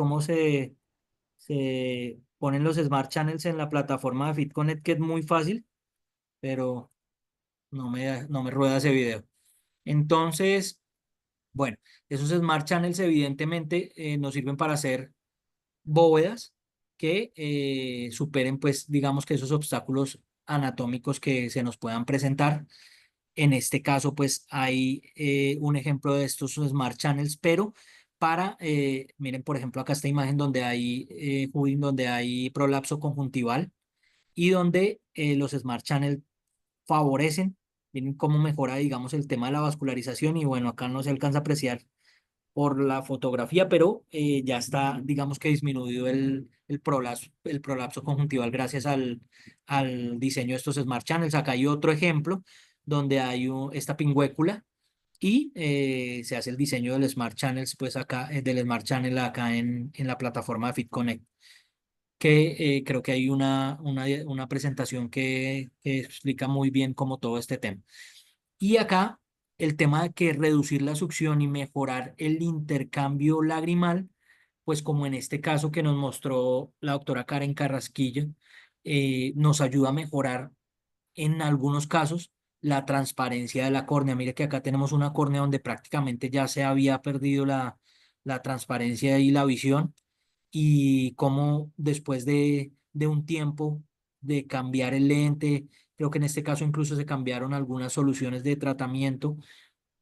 ponen los Smart Channels en la plataforma de FitConnect, que es muy fácil, pero no me rueda ese video. Entonces, bueno, esos Smart Channels evidentemente nos sirven para hacer bóvedas que superen, pues, digamos que esos obstáculos anatómicos que se nos puedan presentar. En este caso, pues hay un ejemplo de estos Smart Channels, pero miren, por ejemplo, acá esta imagen donde hay, donde hay prolapso conjuntival y donde los Smart Channels favorecen, miren cómo mejora, digamos, el tema de la vascularización y bueno, acá no se alcanza a apreciar por la fotografía, pero ya está, digamos que disminuido el prolapso conjuntival gracias al diseño de estos Smart Channels. Acá hay otro ejemplo donde hay esta pingüécula y se hace el diseño del Smart Channels, pues acá, del Smart Channel acá en la plataforma de FitConnect, que creo que hay una presentación que explica muy bien cómo todo este tema. Y acá el tema de que reducir la succión y mejorar el intercambio lagrimal, pues como en este caso que nos mostró la doctora Karen Carrasquilla, nos ayuda a mejorar en algunos casos la transparencia de la córnea. Mire que acá tenemos una córnea donde prácticamente ya se había perdido la transparencia y la visión y cómo después de un tiempo de cambiar el lente, creo que en este caso incluso se cambiaron algunas soluciones de tratamiento,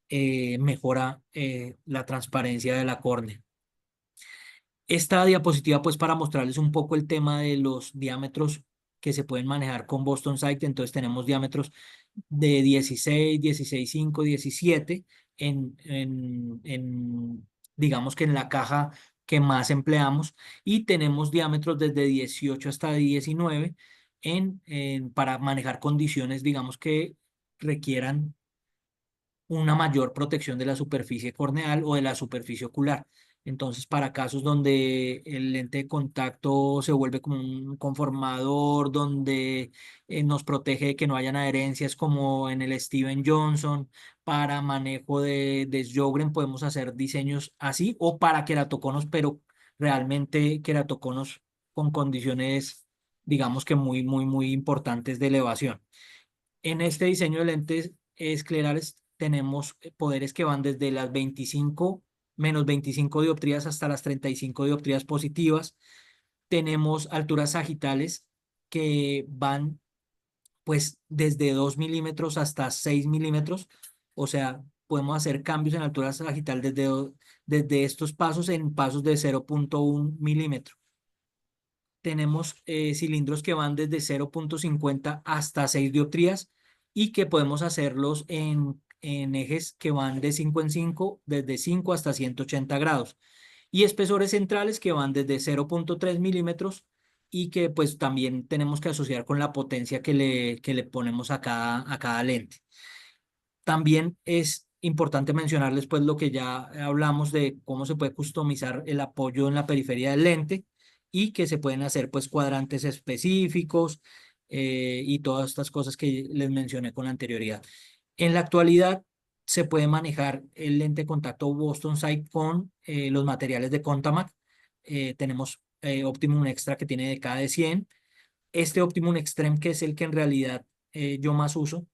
mejora la transparencia de la córnea. Esta diapositiva pues para mostrarles un poco el tema de los diámetros que se pueden manejar con Boston Sight. Entonces tenemos diámetros de 16, 16,5, 17 digamos que en la caja que más empleamos y tenemos diámetros desde 18 hasta 19 para manejar condiciones, digamos que requieran una mayor protección de la superficie corneal o de la superficie ocular. Entonces, para casos donde el lente de contacto se vuelve como un conformador, donde nos protege de que no hayan adherencias como en el Steven Johnson, para manejo de Sjogren podemos hacer diseños así, o para queratoconos, pero realmente queratoconos con condiciones, digamos que muy, muy, muy importantes de elevación. En este diseño de lentes esclerales tenemos poderes que van desde las 25, menos 25 dioptrías hasta las 35 dioptrías positivas. Tenemos alturas sagitales que van pues desde 2 milímetros hasta 6 milímetros. O sea, podemos hacer cambios en altura sagital desde estos pasos en pasos de 0,1 milímetro. Tenemos cilindros que van desde 0,50 hasta 6 dioptrías y que podemos hacerlos en ejes que van de 5 en 5, desde 5 hasta 180 grados. Y espesores centrales que van desde 0,3 milímetros y que pues también tenemos que asociar con la potencia que le ponemos a cada lente. También es importante mencionarles pues lo que ya hablamos de cómo se puede customizar el apoyo en la periferia del lente y que se pueden hacer pues cuadrantes específicos y todas estas cosas que les mencioné con anterioridad. En la actualidad se puede manejar el lente de contacto Boston Sight con los materiales de Contamac. Tenemos Optimum Extra que tiene de cada de 100. Este Optimum Extreme que es el que en realidad yo más uso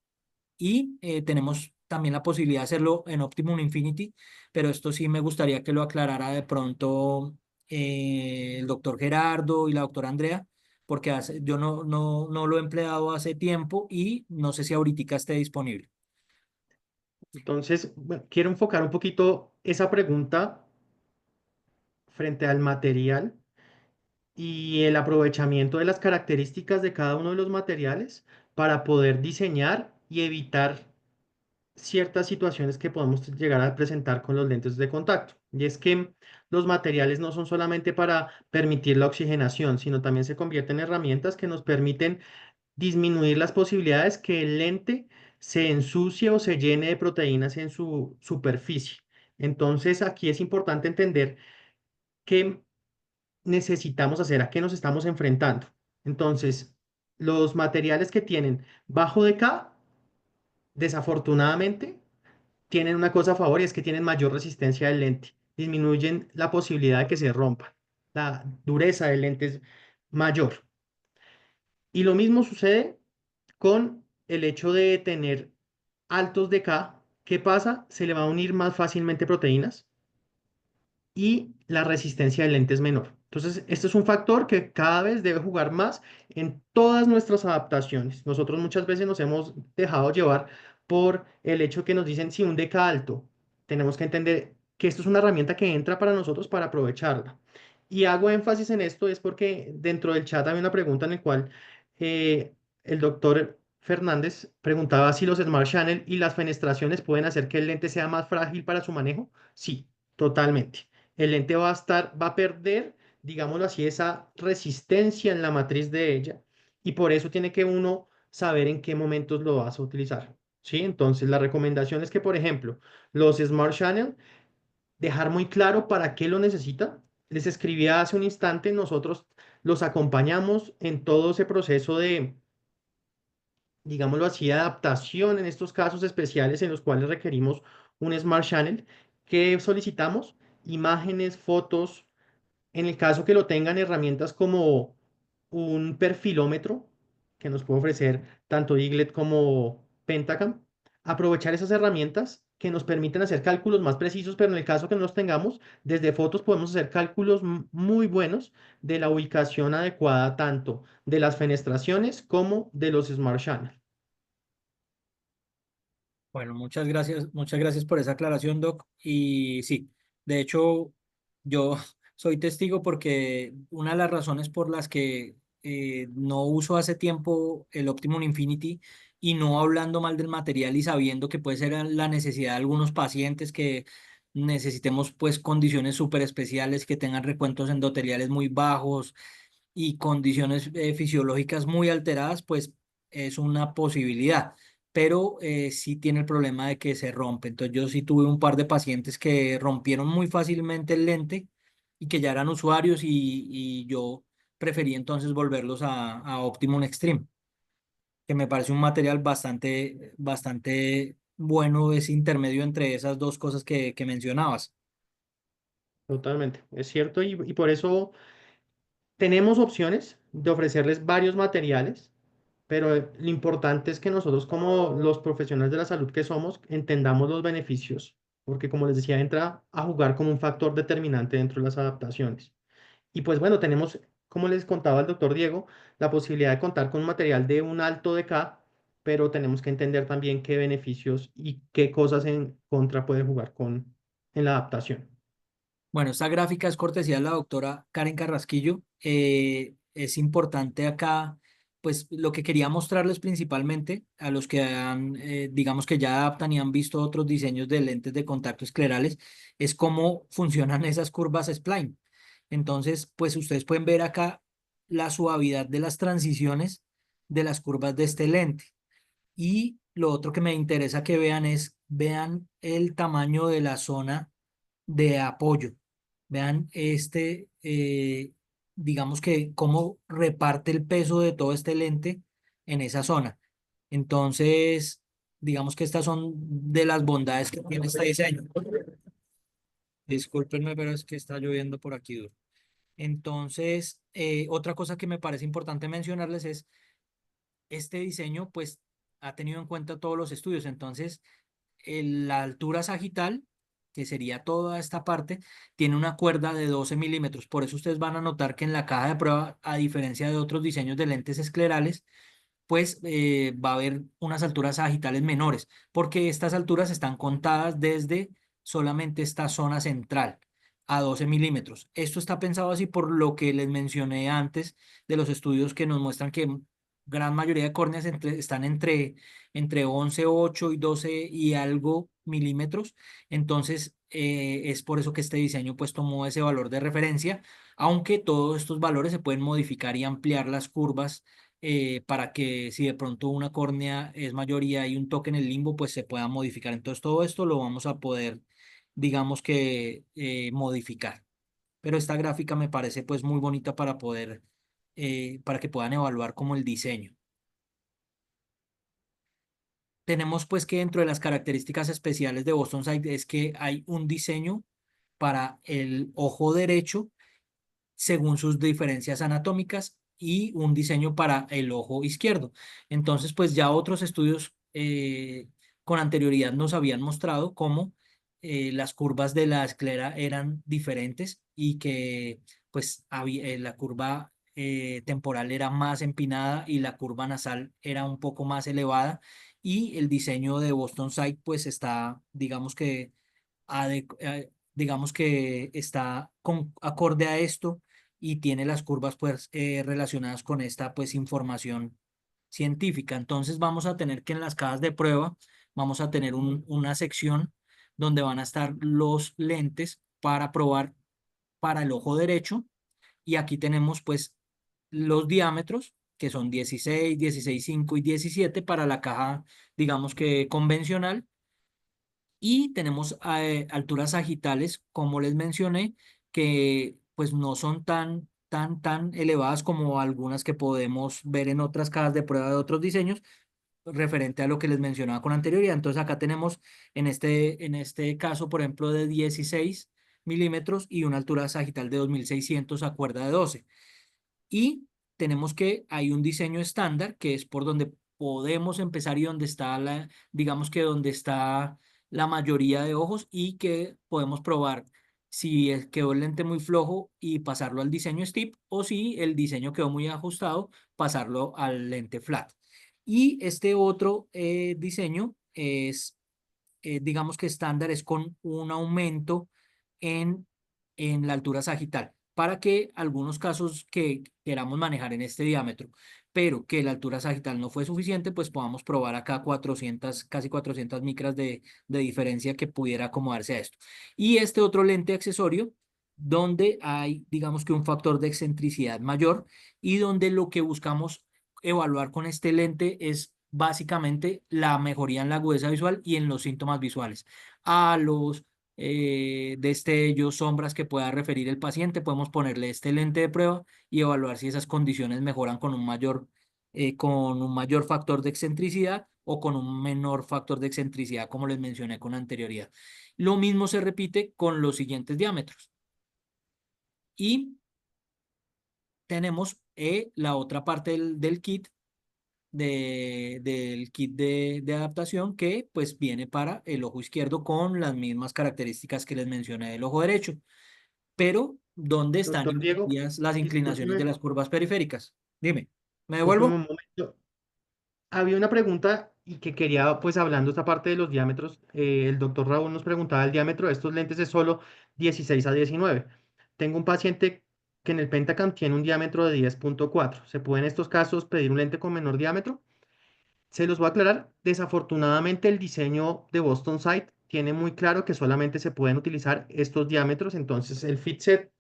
y tenemos también la posibilidad de hacerlo en Optimum Infinity, pero esto sí me gustaría que lo aclarara de pronto el doctor Gerardo y la doctora Andrea, porque yo no lo he empleado hace tiempo y no sé si ahorita esté disponible. Entonces, bueno, quiero enfocar un poquito esa pregunta frente al material y el aprovechamiento de las características de cada uno de los materiales para poder diseñar y evitar ciertas situaciones que podemos llegar a presentar con los lentes de contacto. Y es que los materiales no son solamente para permitir la oxigenación, sino también se convierten en herramientas que nos permiten disminuir las posibilidades que el lente se ensucie o se llene de proteínas en su superficie. Entonces, aquí es importante entender qué necesitamos hacer, a qué nos estamos enfrentando. Entonces, los materiales que tienen bajo de K, desafortunadamente, tienen una cosa a favor y es que tienen mayor resistencia del lente, disminuyen la posibilidad de que se rompa, la dureza del lente es mayor. Y lo mismo sucede con el hecho de tener altos de K. ¿Qué pasa? Se le va a unir más fácilmente proteínas y la resistencia del lente es menor. Entonces, este es un factor que cada vez debe jugar más en todas nuestras adaptaciones. Nosotros muchas veces nos hemos dejado llevar por el hecho que nos dicen si un DK alto. Tenemos que entender que esto es una herramienta que entra para nosotros para aprovecharla. Y hago énfasis en esto es porque dentro del chat había una pregunta en la cual el doctor Fernández preguntaba si los Smart Channel y las fenestraciones pueden hacer que el lente sea más frágil para su manejo. Sí, totalmente. El lente va a perder, digámoslo así, esa resistencia en la matriz de ella y por eso tiene que uno saber en qué momentos lo vas a utilizar. ¿Sí? Entonces, la recomendación es que, por ejemplo, los Smart Channel, dejar muy claro para qué lo necesita. Les escribía hace un instante, nosotros los acompañamos en todo ese proceso de, digámoslo así, adaptación en estos casos especiales en los cuales requerimos un Smart Channel. Que solicitamos? Imágenes, fotos, en el caso que lo tengan herramientas como un perfilómetro que nos puede ofrecer tanto Eaglet como Pentacam, aprovechar esas herramientas que nos permiten hacer cálculos más precisos, pero en el caso que no los tengamos, desde fotos podemos hacer cálculos muy buenos de la ubicación adecuada tanto de las fenestraciones como de los Smart Channel. Bueno, muchas gracias por esa aclaración, Doc. Y sí, de hecho, yo soy testigo porque una de las razones por las que no uso hace tiempo el Optimum Infinity y no hablando mal del material y sabiendo que puede ser la necesidad de algunos pacientes que necesitemos pues condiciones súper especiales, que tengan recuentos endoteliales muy bajos y condiciones fisiológicas muy alteradas, pues es una posibilidad, pero sí tiene el problema de que se rompe. Entonces yo sí tuve un par de pacientes que rompieron muy fácilmente el lente y que ya eran usuarios y yo preferí entonces volverlos a Optimum Extreme, que me parece un material bastante bueno, ese intermedio entre esas dos cosas que mencionabas. Totalmente, es cierto, y por eso tenemos opciones de ofrecerles varios materiales, pero lo importante es que nosotros como los profesionales de la salud que somos entendamos los beneficios, porque como les decía, entra a jugar como un factor determinante dentro de las adaptaciones. Y pues bueno, tenemos, como les contaba el doctor Diego, la posibilidad de contar con un material de un alto DK, pero tenemos que entender también qué beneficios y qué cosas en contra puede jugar en la adaptación. Bueno, esta gráfica es cortesía de la doctora Karen Carrasquillo. Es importante acá, pues lo que quería mostrarles principalmente a los que han, digamos que ya adaptan y han visto otros diseños de lentes de contacto esclerales, es cómo funcionan esas curvas spline. Entonces, pues ustedes pueden ver acá la suavidad de las transiciones de las curvas de este lente. Y lo otro que me interesa que vean es, vean el tamaño de la zona de apoyo. Vean digamos que cómo reparte el peso de todo este lente en esa zona. Entonces, digamos que estas son de las bondades que tiene este diseño. Discúlpenme, pero es que está lloviendo por aquí duro. Entonces, otra cosa que me parece importante mencionarles es este diseño, pues ha tenido en cuenta todos los estudios. Entonces, la altura sagital, que sería toda esta parte, tiene una cuerda de 12 milímetros. Por eso ustedes van a notar que en la caja de prueba, a diferencia de otros diseños de lentes esclerales, pues va a haber unas alturas sagitales menores, porque estas alturas están contadas desde solamente esta zona central a 12 milímetros. Esto está pensado así por lo que les mencioné antes de los estudios que nos muestran que gran mayoría de córneas están entre 11,8 y 12 y algo milímetros. Entonces, es por eso que este diseño pues tomó ese valor de referencia, aunque todos estos valores se pueden modificar y ampliar las curvas para que si de pronto una córnea es mayor y hay un toque en el limbo, pues se pueda modificar. Entonces todo esto lo vamos a poder, digamos que, modificar. Pero esta gráfica me parece pues muy bonita para poder, para que puedan evaluar como el diseño. Tenemos pues que dentro de las características especiales de Boston Sight es que hay un diseño para el ojo derecho según sus diferencias anatómicas y un diseño para el ojo izquierdo. Entonces, pues ya otros estudios con anterioridad nos habían mostrado cómo las curvas de la esclera eran diferentes y que pues la curva temporal era más empinada y la curva nasal era un poco más elevada y el diseño de Boston Sight pues está, digamos que está acorde a esto y tiene las curvas pues relacionadas con esta pues información científica. Entonces vamos a tener que en las cajas de prueba vamos a tener una sección donde van a estar los lentes para probar para el ojo derecho y aquí tenemos pues los diámetros que son 16, 16,5 y 17 para la caja digamos que convencional y tenemos alturas sagitales, como les mencioné, que pues no son tan elevadas como algunas que podemos ver en otras cajas de prueba de otros diseños, referente a lo que les mencionaba con anterioridad. Entonces acá tenemos en este caso, por ejemplo, de 16 milímetros y una altura sagital de 2600 a cuerda de 12. Y tenemos que hay un diseño estándar que es por donde podemos empezar y donde está digamos que donde está la mayoría de ojos y que podemos probar si quedó el lente muy flojo y pasarlo al diseño steep o si el diseño quedó muy ajustado, pasarlo al lente flat. Y este otro diseño es digamos que estándar es con un aumento en, en la altura sagital, para que algunos casos que queramos manejar en este diámetro, pero que la altura sagital no fue suficiente, pues podamos probar acá 400, casi 400 micras de diferencia que pudiera acomodarse a esto. Y este otro lente accesorio, donde hay, digamos que un factor de excentricidad mayor y donde lo que buscamos evaluar con este lente es básicamente la mejoría en la agudeza visual y en los síntomas visuales. A los destellos, sombras que pueda referir el paciente, podemos ponerle este lente de prueba y evaluar si esas condiciones mejoran con un mayor factor de excentricidad o con un menor factor de excentricidad, como les mencioné con anterioridad. Lo mismo se repite con los siguientes diámetros. Y tenemos la otra parte del kit del kit de adaptación que pues viene para el ojo izquierdo con las mismas características que les mencioné del ojo derecho, pero ¿dónde están Doctor Diego, invertidas las inclinaciones de discúlpeme, las curvas periféricas? Dime, ¿me discúlpeme devuelvo? un momento. Había una pregunta y que quería, pues hablando esta parte de los diámetros, el doctor Raúl nos preguntaba, el diámetro de estos lentes es solo 16 a 19. Tengo un paciente que en el Pentacam tiene un diámetro de 10,4. ¿Se puede en estos casos pedir un lente con menor diámetro? Se los voy a aclarar. Desafortunadamente el diseño de Boston Sight tiene muy claro que solamente se pueden utilizar estos diámetros, entonces el fitset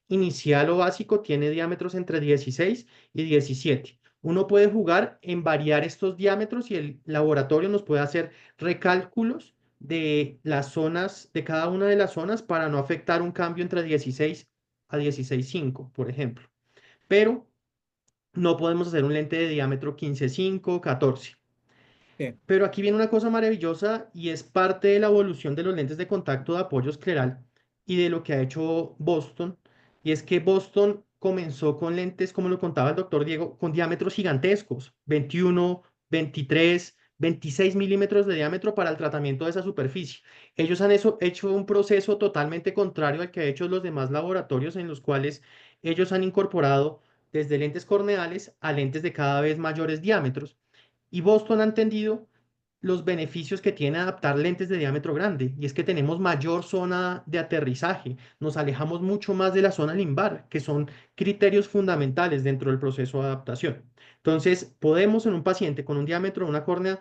inicial o básico tiene diámetros entre 16 y 17. Uno puede jugar en variar estos diámetros y el laboratorio nos puede hacer recálculos de las zonas, de cada una de las zonas para no afectar un cambio entre 16 a 16,5, por ejemplo. Pero no podemos hacer un lente de diámetro 15,5, 14. Sí. Pero aquí viene una cosa maravillosa y es parte de la evolución de los lentes de contacto de apoyo escleral y de lo que ha hecho Boston. Y es que Boston comenzó con lentes, como lo contaba el doctor Diego, con diámetros gigantescos, 21, 23, 26 milímetros de diámetro para el tratamiento de esa superficie. Ellos han hecho un proceso totalmente contrario al que han hecho los demás laboratorios en los cuales ellos han incorporado desde lentes corneales a lentes de cada vez mayores diámetros. Y Boston ha entendido los beneficios que tiene adaptar lentes de diámetro grande, y es que tenemos mayor zona de aterrizaje, nos alejamos mucho más de la zona limbar, que son criterios fundamentales dentro del proceso de adaptación. Entonces, podemos en un paciente con un diámetro de una córnea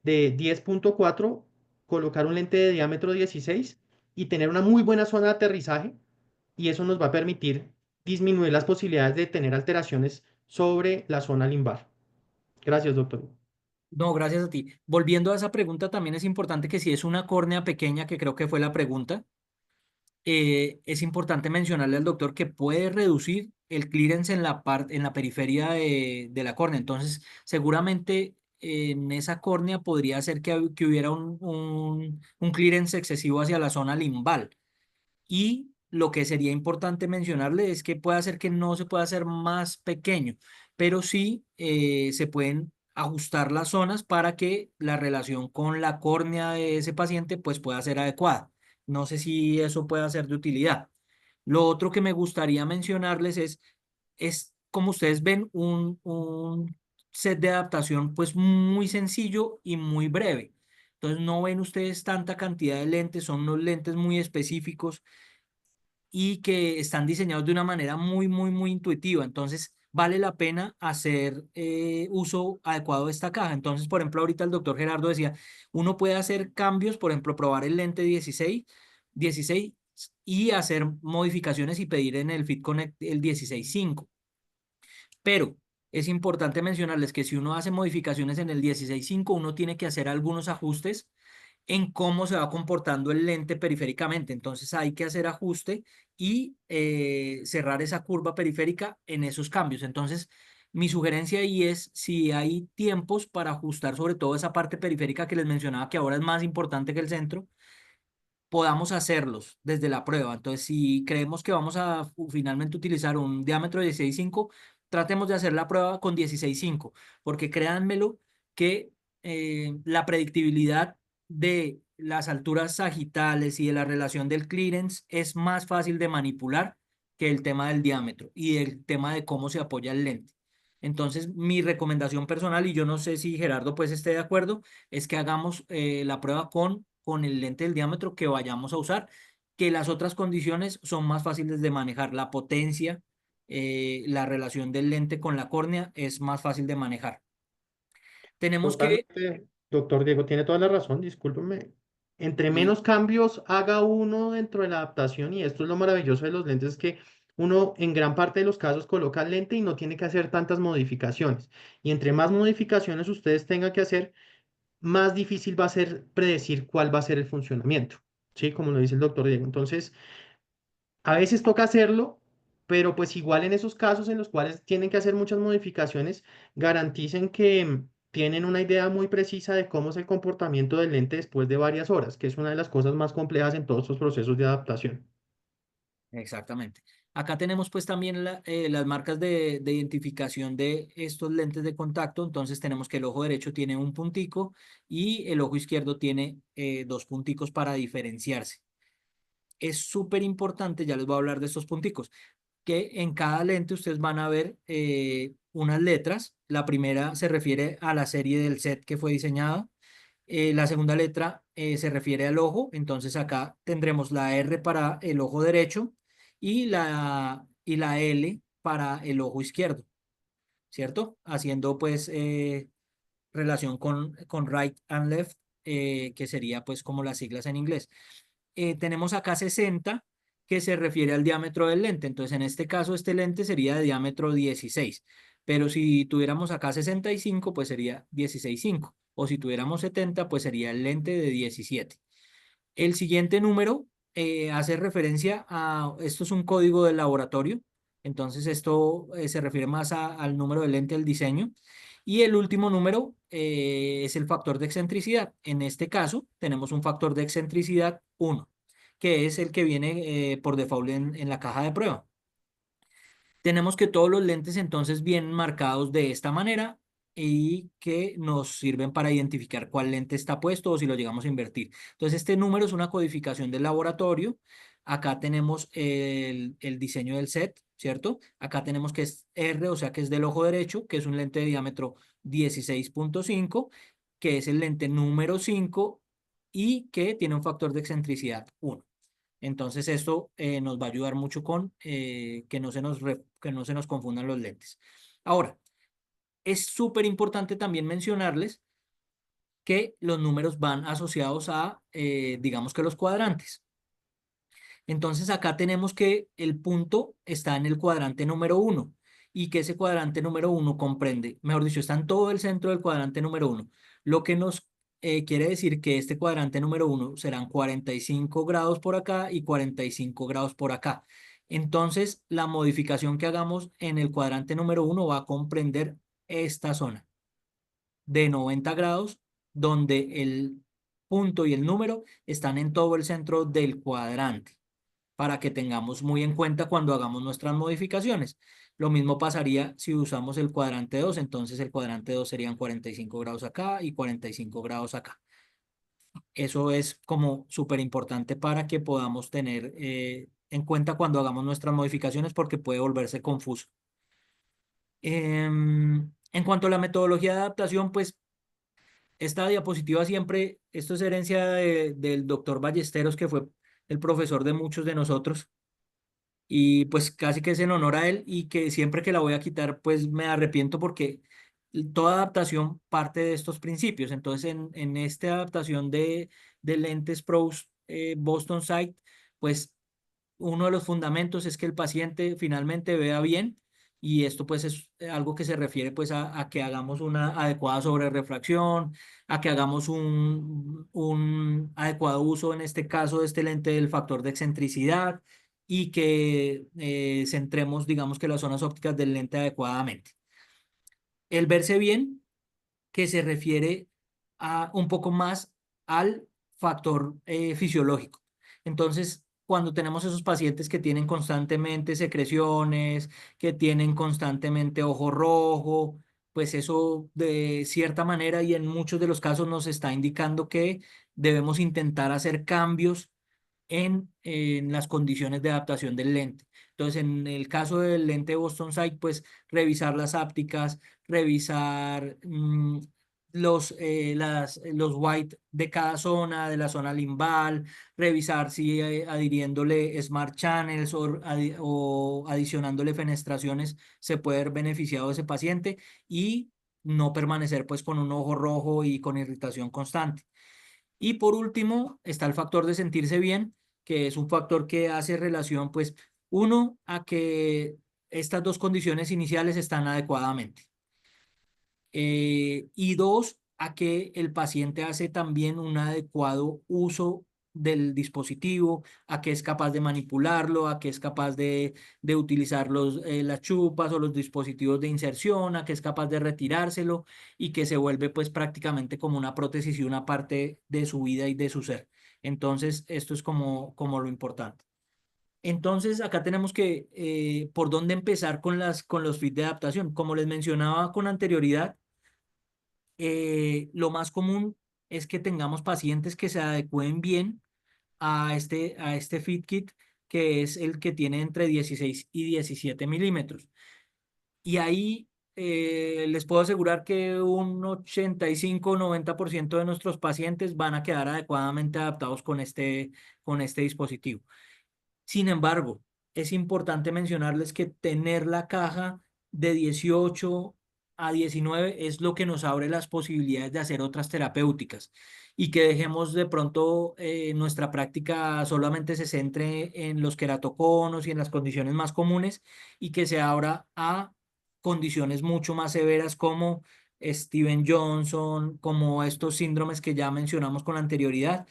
de 10,4 colocar un lente de diámetro 16 y tener una muy buena zona de aterrizaje, y eso nos va a permitir disminuir las posibilidades de tener alteraciones sobre la zona limbar. Gracias, doctor. No, gracias a ti. Volviendo a esa pregunta, también es importante que si es una córnea pequeña, que creo que fue la pregunta, es importante mencionarle al doctor que puede reducir el clearance en la periferia de la córnea. Entonces, seguramente en esa córnea podría ser que hubiera un clearance excesivo hacia la zona limbal. Y lo que sería importante mencionarle es que puede hacer que no se pueda hacer más pequeño, pero sí se pueden ajustar las zonas para que la relación con la córnea de ese paciente pues pueda ser adecuada. No sé si eso puede ser de utilidad. Lo otro que me gustaría mencionarles es como ustedes ven, set de adaptación pues muy sencillo y muy breve. Entonces no ven ustedes tanta cantidad de lentes, son unos lentes muy específicos y que están diseñados de una manera muy intuitiva. Entonces, vale la pena hacer uso adecuado de esta caja. Entonces, por ejemplo, ahorita el doctor Gerardo decía, uno puede hacer cambios, por ejemplo, probar el lente 16 y hacer modificaciones y pedir en el Fit Connect el 16.5. Pero es importante mencionarles que si uno hace modificaciones en el 16.5, uno tiene que hacer algunos ajustes en cómo se va comportando el lente periféricamente. Entonces hay que hacer ajuste y cerrar esa curva periférica en esos cambios. Entonces, mi sugerencia ahí es si hay tiempos para ajustar sobre todo esa parte periférica que les mencionaba que ahora es más importante que el centro, podamos hacerlos desde la prueba. Entonces, si creemos que vamos a finalmente utilizar un diámetro de 16.5, tratemos de hacer la prueba con 16.5, porque créanmelo que la predictibilidad de las alturas sagitales y de la relación del clearance es más fácil de manipular que el tema del diámetro y el tema de cómo se apoya el lente. Entonces, mi recomendación personal, y yo no sé si Gerardo pues esté de acuerdo, es que hagamos la prueba con el lente del diámetro que vayamos a usar, que las otras condiciones son más fáciles de manejar. La potencia, la relación del lente con la córnea es más fácil de manejar. Tenemos que, Totalmente, doctor Diego, tiene toda la razón, discúlpeme. Entre y menos cambios haga uno dentro de la adaptación, y esto es lo maravilloso de los lentes, que uno en gran parte de los casos coloca el lente y no tiene que hacer tantas modificaciones. Y entre más modificaciones ustedes tengan que hacer, más difícil va a ser predecir cuál va a ser el funcionamiento, ¿sí? Como lo dice el doctor Diego. Entonces, a veces toca hacerlo, pero pues igual en esos casos en los cuales tienen que hacer muchas modificaciones, garanticen que tienen una idea muy precisa de cómo es el comportamiento del lente después de varias horas, que es una de las cosas más complejas en todos estos procesos de adaptación. exactamente. Acá tenemos pues también las marcas de identificación de estos lentes de contacto. Entonces tenemos que el ojo derecho tiene un puntico y el ojo izquierdo tiene dos punticos para diferenciarse. Es súper importante, ya les voy a hablar de estos punticos, que en cada lente ustedes van a ver unas letras. La primera se refiere a la serie del set que fue diseñada. La segunda letra se refiere al ojo, entonces acá tendremos la R para el ojo derecho y la L para el ojo izquierdo, ¿cierto? Haciendo pues relación con right and left, que sería pues como las siglas en inglés. Tenemos acá 60 que se refiere al diámetro del lente. Entonces, en este caso, este lente sería de diámetro 16. Pero si tuviéramos acá 65, pues sería 16.5. O si tuviéramos 70, pues sería el lente de 17. El siguiente número hace referencia a, esto es un código del laboratorio, entonces esto se refiere más al número de lente del diseño. Y el último número es el factor de excentricidad. En este caso, tenemos un factor de excentricidad 1, que es el que viene por default en la caja de prueba. Tenemos que todos los lentes entonces vienen marcados de esta manera y que nos sirven para identificar cuál lente está puesto o si lo llegamos a invertir. Entonces este número es una codificación del laboratorio. Acá tenemos el diseño del set, ¿cierto? Acá tenemos que es R, o sea que es del ojo derecho, que es un lente de diámetro 16.5, que es el lente número 5 y que tiene un factor de excentricidad 1. Entonces esto nos va a ayudar mucho con que no se nos confundan los lentes. Ahora, es súper importante también mencionarles que los números van asociados a, digamos que los cuadrantes. Entonces acá tenemos que el punto está en el cuadrante número 1 y que ese cuadrante número 1 comprende, mejor dicho, está en todo el centro del cuadrante número 1, lo que nos quiere decir que este cuadrante número 1 serán 45 grados por acá y 45 grados por acá. Entonces, la modificación que hagamos en el cuadrante número 1 va a comprender esta zona de 90 grados, donde el punto y el número están en todo el centro del cuadrante para que tengamos muy en cuenta cuando hagamos nuestras modificaciones. Lo mismo pasaría si usamos el cuadrante 2, entonces el cuadrante 2 serían 45 grados acá y 45 grados acá. Eso es como súper importante para que podamos tener en cuenta cuando hagamos nuestras modificaciones porque puede volverse confuso. En cuanto a la metodología de adaptación, pues esta diapositiva siempre, esto es herencia del doctor Ballesteros, que fue el profesor de muchos de nosotros, y pues casi que es en honor a él, y que siempre que la voy a quitar, pues me arrepiento porque toda adaptación parte de estos principios. Entonces, en esta adaptación de lentes pros Boston Sight, pues uno de los fundamentos es que el paciente finalmente vea bien, y esto pues es algo que se refiere pues a que hagamos una adecuada sobrerrefracción, a que hagamos un adecuado uso en este caso de este lente del factor de excentricidad, y que centremos, digamos, que las zonas ópticas del lente adecuadamente. El verse bien, que se refiere a un poco más al factor fisiológico. Entonces, cuando tenemos esos pacientes que tienen constantemente secreciones, que tienen constantemente ojo rojo, pues eso de cierta manera y en muchos de los casos nos está indicando que debemos intentar hacer cambios en las condiciones de adaptación del lente. Entonces, en el caso del lente Boston Sight, pues revisar las ápticas, revisar los white de cada zona, de la zona limbal, revisar si adhiriéndole smart channels o adicionándole fenestraciones se puede ver beneficiado ese paciente, y no permanecer pues con un ojo rojo y con irritación constante. Y por último, está el factor de sentirse bien, que es un factor que hace relación, pues, uno, a que estas dos condiciones iniciales están adecuadamente. Y dos, a que el paciente hace también un adecuado uso del dispositivo, a que es capaz de manipularlo, a que es capaz de utilizar las chupas o los dispositivos de inserción, a que es capaz de retirárselo, y que se vuelve pues prácticamente como una prótesis y una parte de su vida y de su ser. Entonces, esto es como lo importante. Entonces, acá tenemos que, por dónde empezar con los fit de adaptación. Como les mencionaba con anterioridad, lo más común es que tengamos pacientes que se adecúen bien a este Fit Kit, que es el que tiene entre 16 y 17 milímetros. Y ahí les puedo asegurar que un 85 o 90% de nuestros pacientes van a quedar adecuadamente adaptados con este dispositivo. Sin embargo, es importante mencionarles que tener la caja de 18 a 19 es lo que nos abre las posibilidades de hacer otras terapéuticas, y que dejemos de pronto nuestra práctica solamente se centre en los queratoconos y en las condiciones más comunes, y que se abra a condiciones mucho más severas como Steven Johnson, como estos síndromes que ya mencionamos con anterioridad,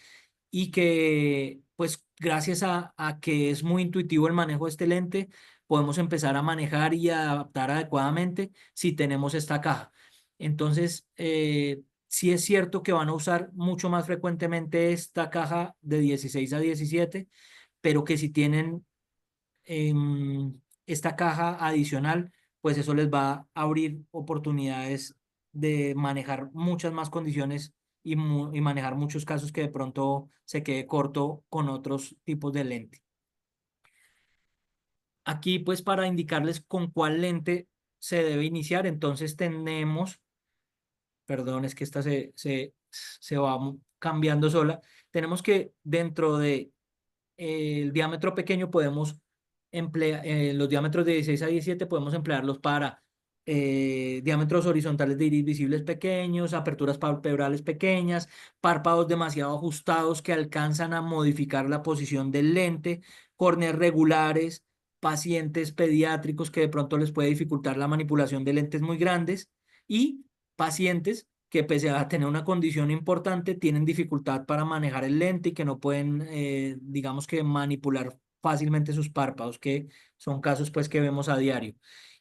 y que pues gracias a que es muy intuitivo el manejo de este lente, podemos empezar a manejar y a adaptar adecuadamente si tenemos esta caja. Entonces, sí es cierto que van a usar mucho más frecuentemente esta caja de 16 a 17, pero que si tienen esta caja adicional, pues eso les va a abrir oportunidades de manejar muchas más condiciones y manejar muchos casos que de pronto se quede corto con otros tipos de lente. Aquí, pues para indicarles con cuál lente se debe iniciar, entonces tenemos, perdón, es que esta se va cambiando sola. Tenemos que dentro de el diámetro pequeño podemos emplear, los diámetros de 16 a 17 podemos emplearlos para diámetros horizontales de iris visibles pequeños, aperturas palpebrales pequeñas, párpados demasiado ajustados que alcanzan a modificar la posición del lente, córneas regulares, pacientes pediátricos que de pronto les puede dificultar la manipulación de lentes muy grandes, y pacientes que pese a tener una condición importante, tienen dificultad para manejar el lente y que no pueden, digamos que manipular fácilmente sus párpados, que son casos pues que vemos a diario.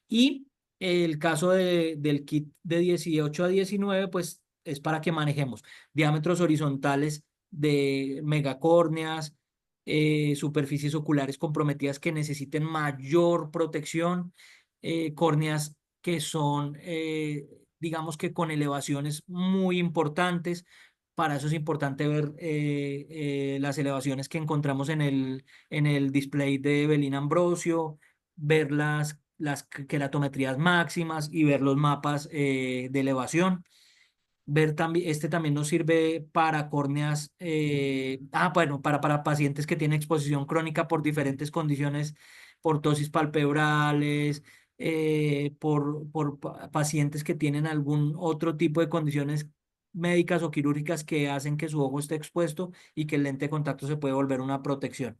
Y el caso del kit de 18 a 19, pues es para que manejemos diámetros horizontales de megacórneas, superficies oculares comprometidas que necesiten mayor protección, córneas que son, digamos que con elevaciones muy importantes. Para eso es importante ver las elevaciones que encontramos en el display de Belín Ambrosio, ver las queratometrías máximas y ver los mapas de elevación. Ver también, este también nos sirve para córneas, bueno, para pacientes que tienen exposición crónica por diferentes condiciones, por tosis palpebrales, pacientes que tienen algún otro tipo de condiciones médicas o quirúrgicas que hacen que su ojo esté expuesto y que el lente de contacto se puede volver una protección.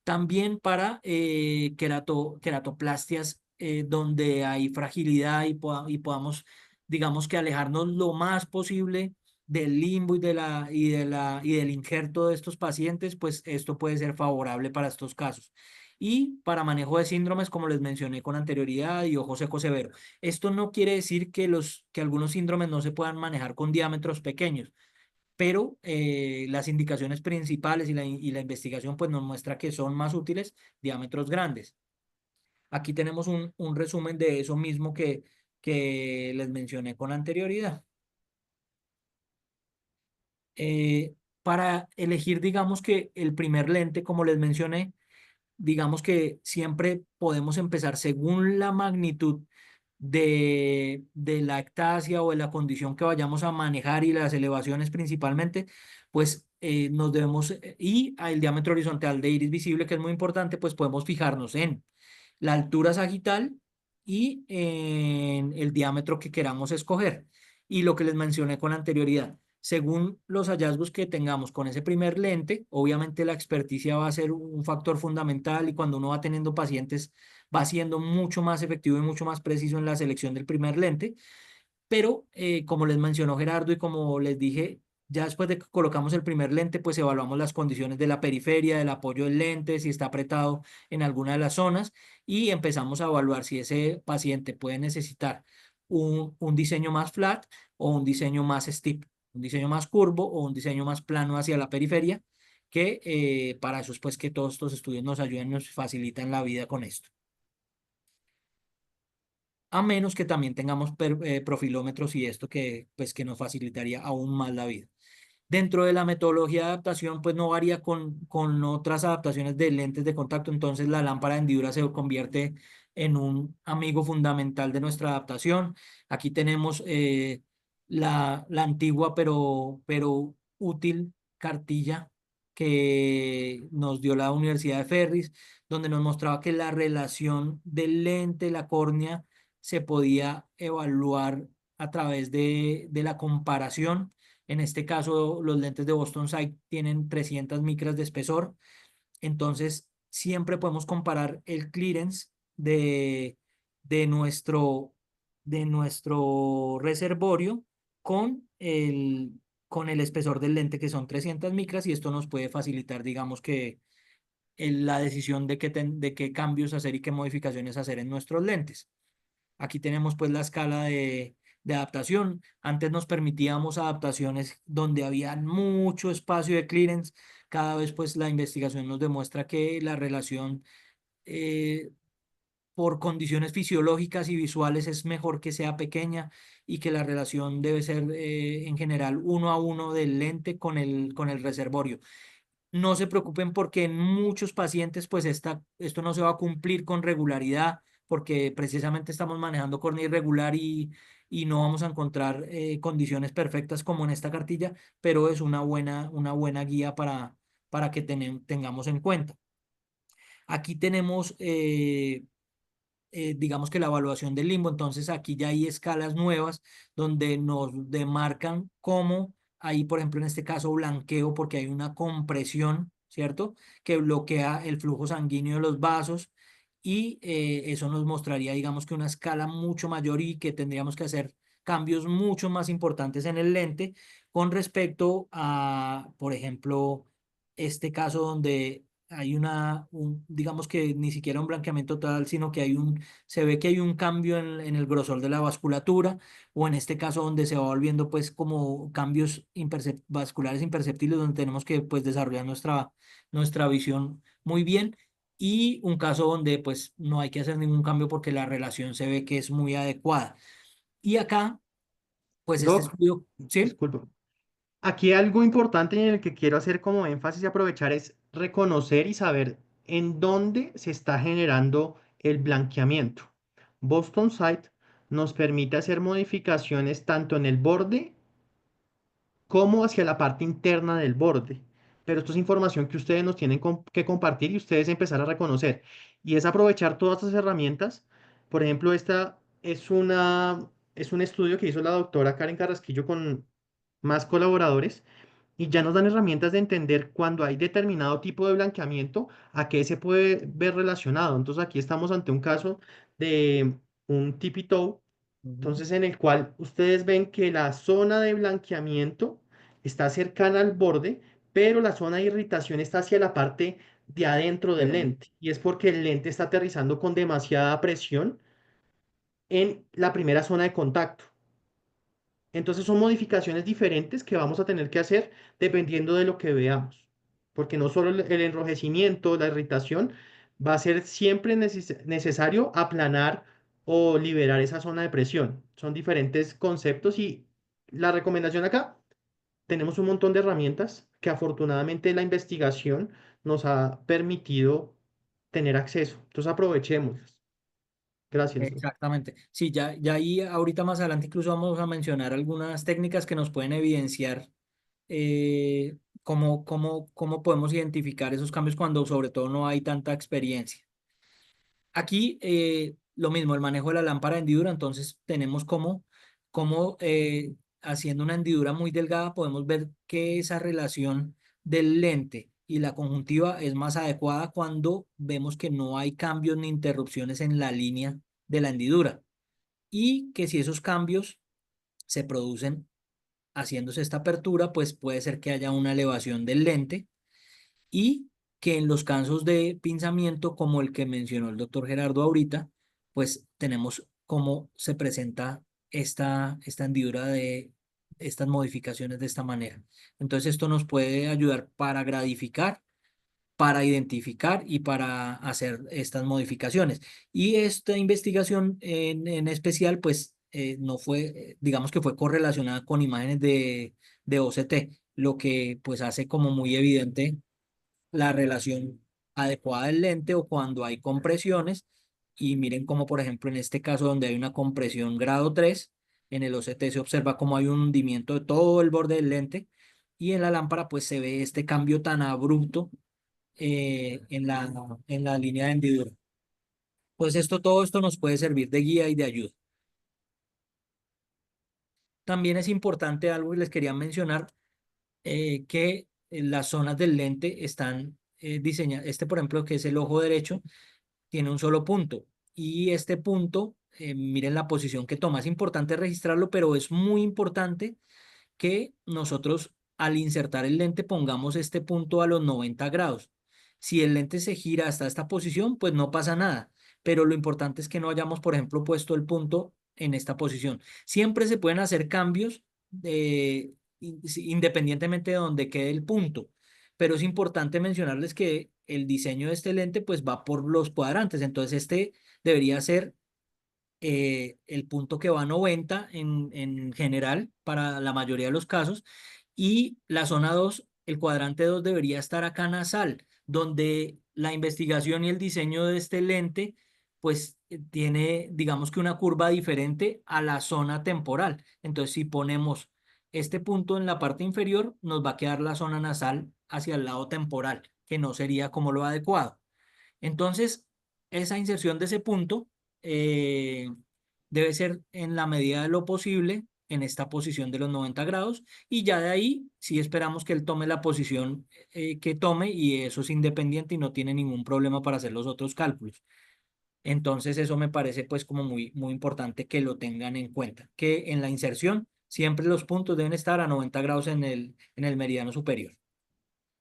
También para queratoplastias donde hay fragilidad y podamos, digamos que alejarnos lo más posible del limbo y del injerto de estos pacientes, pues esto puede ser favorable para estos casos. Y para manejo de síndromes, como les mencioné con anterioridad, y ojo seco severo. Esto no quiere decir que algunos síndromes no se puedan manejar con diámetros pequeños, pero las indicaciones principales y la investigación pues nos muestra que son más útiles diámetros grandes. Aquí tenemos un resumen de eso mismo que les mencioné con anterioridad. Para elegir, digamos que el primer lente, como les mencioné, digamos que siempre podemos empezar según la magnitud de la ectasia o de la condición que vayamos a manejar y las elevaciones principalmente, pues nos debemos, y el diámetro horizontal de iris visible, que es muy importante, pues podemos fijarnos en la altura sagital y en el diámetro que queramos escoger. Y lo que les mencioné con anterioridad, según los hallazgos que tengamos con ese primer lente, obviamente la experticia va a ser un factor fundamental y cuando uno va teniendo pacientes va siendo mucho más efectivo y mucho más preciso en la selección del primer lente. Pero como les mencionó Gerardo y como les dije, ya después de que colocamos el primer lente, pues evaluamos las condiciones de la periferia, del apoyo del lente, si está apretado en alguna de las zonas y empezamos a evaluar si ese paciente puede necesitar un diseño más flat o un diseño más steep, un diseño más curvo o un diseño más plano hacia la periferia, que para eso es pues que todos estos estudios nos ayudan, nos facilitan la vida con esto, a menos que también tengamos profilómetros y esto que, pues, que nos facilitaría aún más la vida. Dentro de la metodología de adaptación, pues no varía con otras adaptaciones de lentes de contacto, entonces la lámpara de hendidura se convierte en un amigo fundamental de nuestra adaptación. Aquí tenemos la antigua pero útil cartilla que nos dio la Universidad de Ferris, donde nos mostraba que la relación del lente, la córnea, se podía evaluar a través de la comparación. En este caso, los lentes de Boston Sight tienen 300 micras de espesor, entonces siempre podemos comparar el clearance de nuestro, de nuestro reservorio con con el espesor del lente, que son 300 micras, y esto nos puede facilitar, digamos que, la decisión de qué cambios hacer y qué modificaciones hacer en nuestros lentes. Aquí tenemos pues la escala de adaptación. Antes nos permitíamos adaptaciones donde había mucho espacio de clearance. Cada vez pues la investigación nos demuestra que la relación eh, por condiciones fisiológicas y visuales es mejor que sea pequeña y que la relación debe ser en general uno a uno del lente con el reservorio. No se preocupen porque en muchos pacientes pues esto no se va a cumplir con regularidad porque precisamente estamos manejando córnea irregular y no vamos a encontrar condiciones perfectas como en esta cartilla, pero es una buena guía para que tengamos en cuenta. Aquí tenemos digamos que la evaluación del limbo. Entonces aquí ya hay escalas nuevas donde nos demarcan cómo hay, por ejemplo, en este caso, blanqueo porque hay una compresión, ¿cierto? Que bloquea el flujo sanguíneo de los vasos y eso nos mostraría, digamos que una escala mucho mayor y que tendríamos que hacer cambios mucho más importantes en el lente con respecto a, por ejemplo, este caso donde hay digamos que ni siquiera un blanqueamiento total, sino que se ve que hay un cambio en el grosor de la vasculatura, o en este caso donde se va volviendo pues como cambios vasculares imperceptibles, donde tenemos que pues desarrollar nuestra visión muy bien, y un caso donde pues no hay que hacer ningún cambio porque la relación se ve que es muy adecuada. Y acá, pues este Doc, estudio, ¿sí? disculpa. Aquí algo importante en el que quiero hacer como énfasis y aprovechar es reconocer y saber en dónde se está generando el blanqueamiento. Boston Sight nos permite hacer modificaciones tanto en el borde como hacia la parte interna del borde. Pero esto es información que ustedes nos tienen que compartir y ustedes empezar a reconocer. Y es aprovechar todas estas herramientas. Por ejemplo, esta es un estudio que hizo la doctora Karen Carrasquillo con más colaboradores y ya nos dan herramientas de entender cuando hay determinado tipo de blanqueamiento, a qué se puede ver relacionado. Entonces aquí estamos ante un caso de un tippy toe, Ujú. entonces en el cual ustedes ven que la zona de blanqueamiento está cercana al borde, pero la zona de irritación está hacia la parte de adentro del Pero, lente. Y es porque el lente está aterrizando con demasiada presión en la primera zona de contacto. Entonces son modificaciones diferentes que vamos a tener que hacer dependiendo de lo que veamos, porque no solo el enrojecimiento, la irritación, va a ser siempre necesario aplanar o liberar esa zona de presión. Son diferentes conceptos y la recomendación acá, tenemos un montón de herramientas que afortunadamente la investigación nos ha permitido tener acceso. Entonces aprovechémoslas. Gracias. exactamente. Sí, ya ahí ahorita más adelante incluso vamos a mencionar algunas técnicas que nos pueden evidenciar cómo podemos identificar esos cambios cuando sobre todo no hay tanta experiencia. Aquí lo mismo, el manejo de la lámpara de hendidura, entonces tenemos cómo haciendo una hendidura muy delgada podemos ver que esa relación del lente y la conjuntiva es más adecuada cuando vemos que no hay cambios ni interrupciones en la línea de la hendidura y que si esos cambios se producen haciéndose esta apertura, pues puede ser que haya una elevación del lente y que en los casos de pinzamiento, como el que mencionó el doctor Gerardo ahorita, pues tenemos cómo se presenta esta hendidura de estas modificaciones de esta manera. Entonces esto nos puede ayudar para gradificar, para identificar y para hacer estas modificaciones. Y esta investigación en especial, pues no fue, digamos que fue correlacionada con imágenes de OCT, lo que pues hace como muy evidente la relación adecuada del lente o cuando hay compresiones. Y miren como por ejemplo en este caso donde hay una compresión grado 3 en el OCT se observa como hay un hundimiento de todo el borde del lente y en la lámpara pues se ve este cambio tan abrupto en la línea de hendidura. Pues todo esto nos puede servir de guía y de ayuda. También es importante algo que les quería mencionar, que las zonas del lente están diseñadas. Este, por ejemplo, que es el ojo derecho, tiene un solo punto. Y este punto, miren la posición que toma. Es importante registrarlo, pero es muy importante que nosotros al insertar el lente pongamos este punto a los 90 grados. Si el lente se gira hasta esta posición, pues no pasa nada. Pero lo importante es que no hayamos, por ejemplo, puesto el punto en esta posición. Siempre se pueden hacer cambios independientemente de donde quede el punto. Pero es importante mencionarles que el diseño de este lente pues va por los cuadrantes. Entonces este debería ser el punto que va a 90 en general para la mayoría de los casos y la zona 2 el cuadrante 2 debería estar acá nasal, donde la investigación y el diseño de este lente pues tiene digamos que una curva diferente a la zona temporal. Entonces si ponemos este punto en la parte inferior nos va a quedar la zona nasal hacia el lado temporal, que no sería como lo adecuado. Entonces, esa inserción de ese punto eh, debe ser en la medida de lo posible en esta posición de los 90 grados y ya de ahí sí esperamos que él tome la posición que tome y eso es independiente y no tiene ningún problema para hacer los otros cálculos. Entonces, eso me parece pues como muy importante que lo tengan en cuenta, que en la inserción siempre los puntos deben estar a 90 grados en el meridiano superior.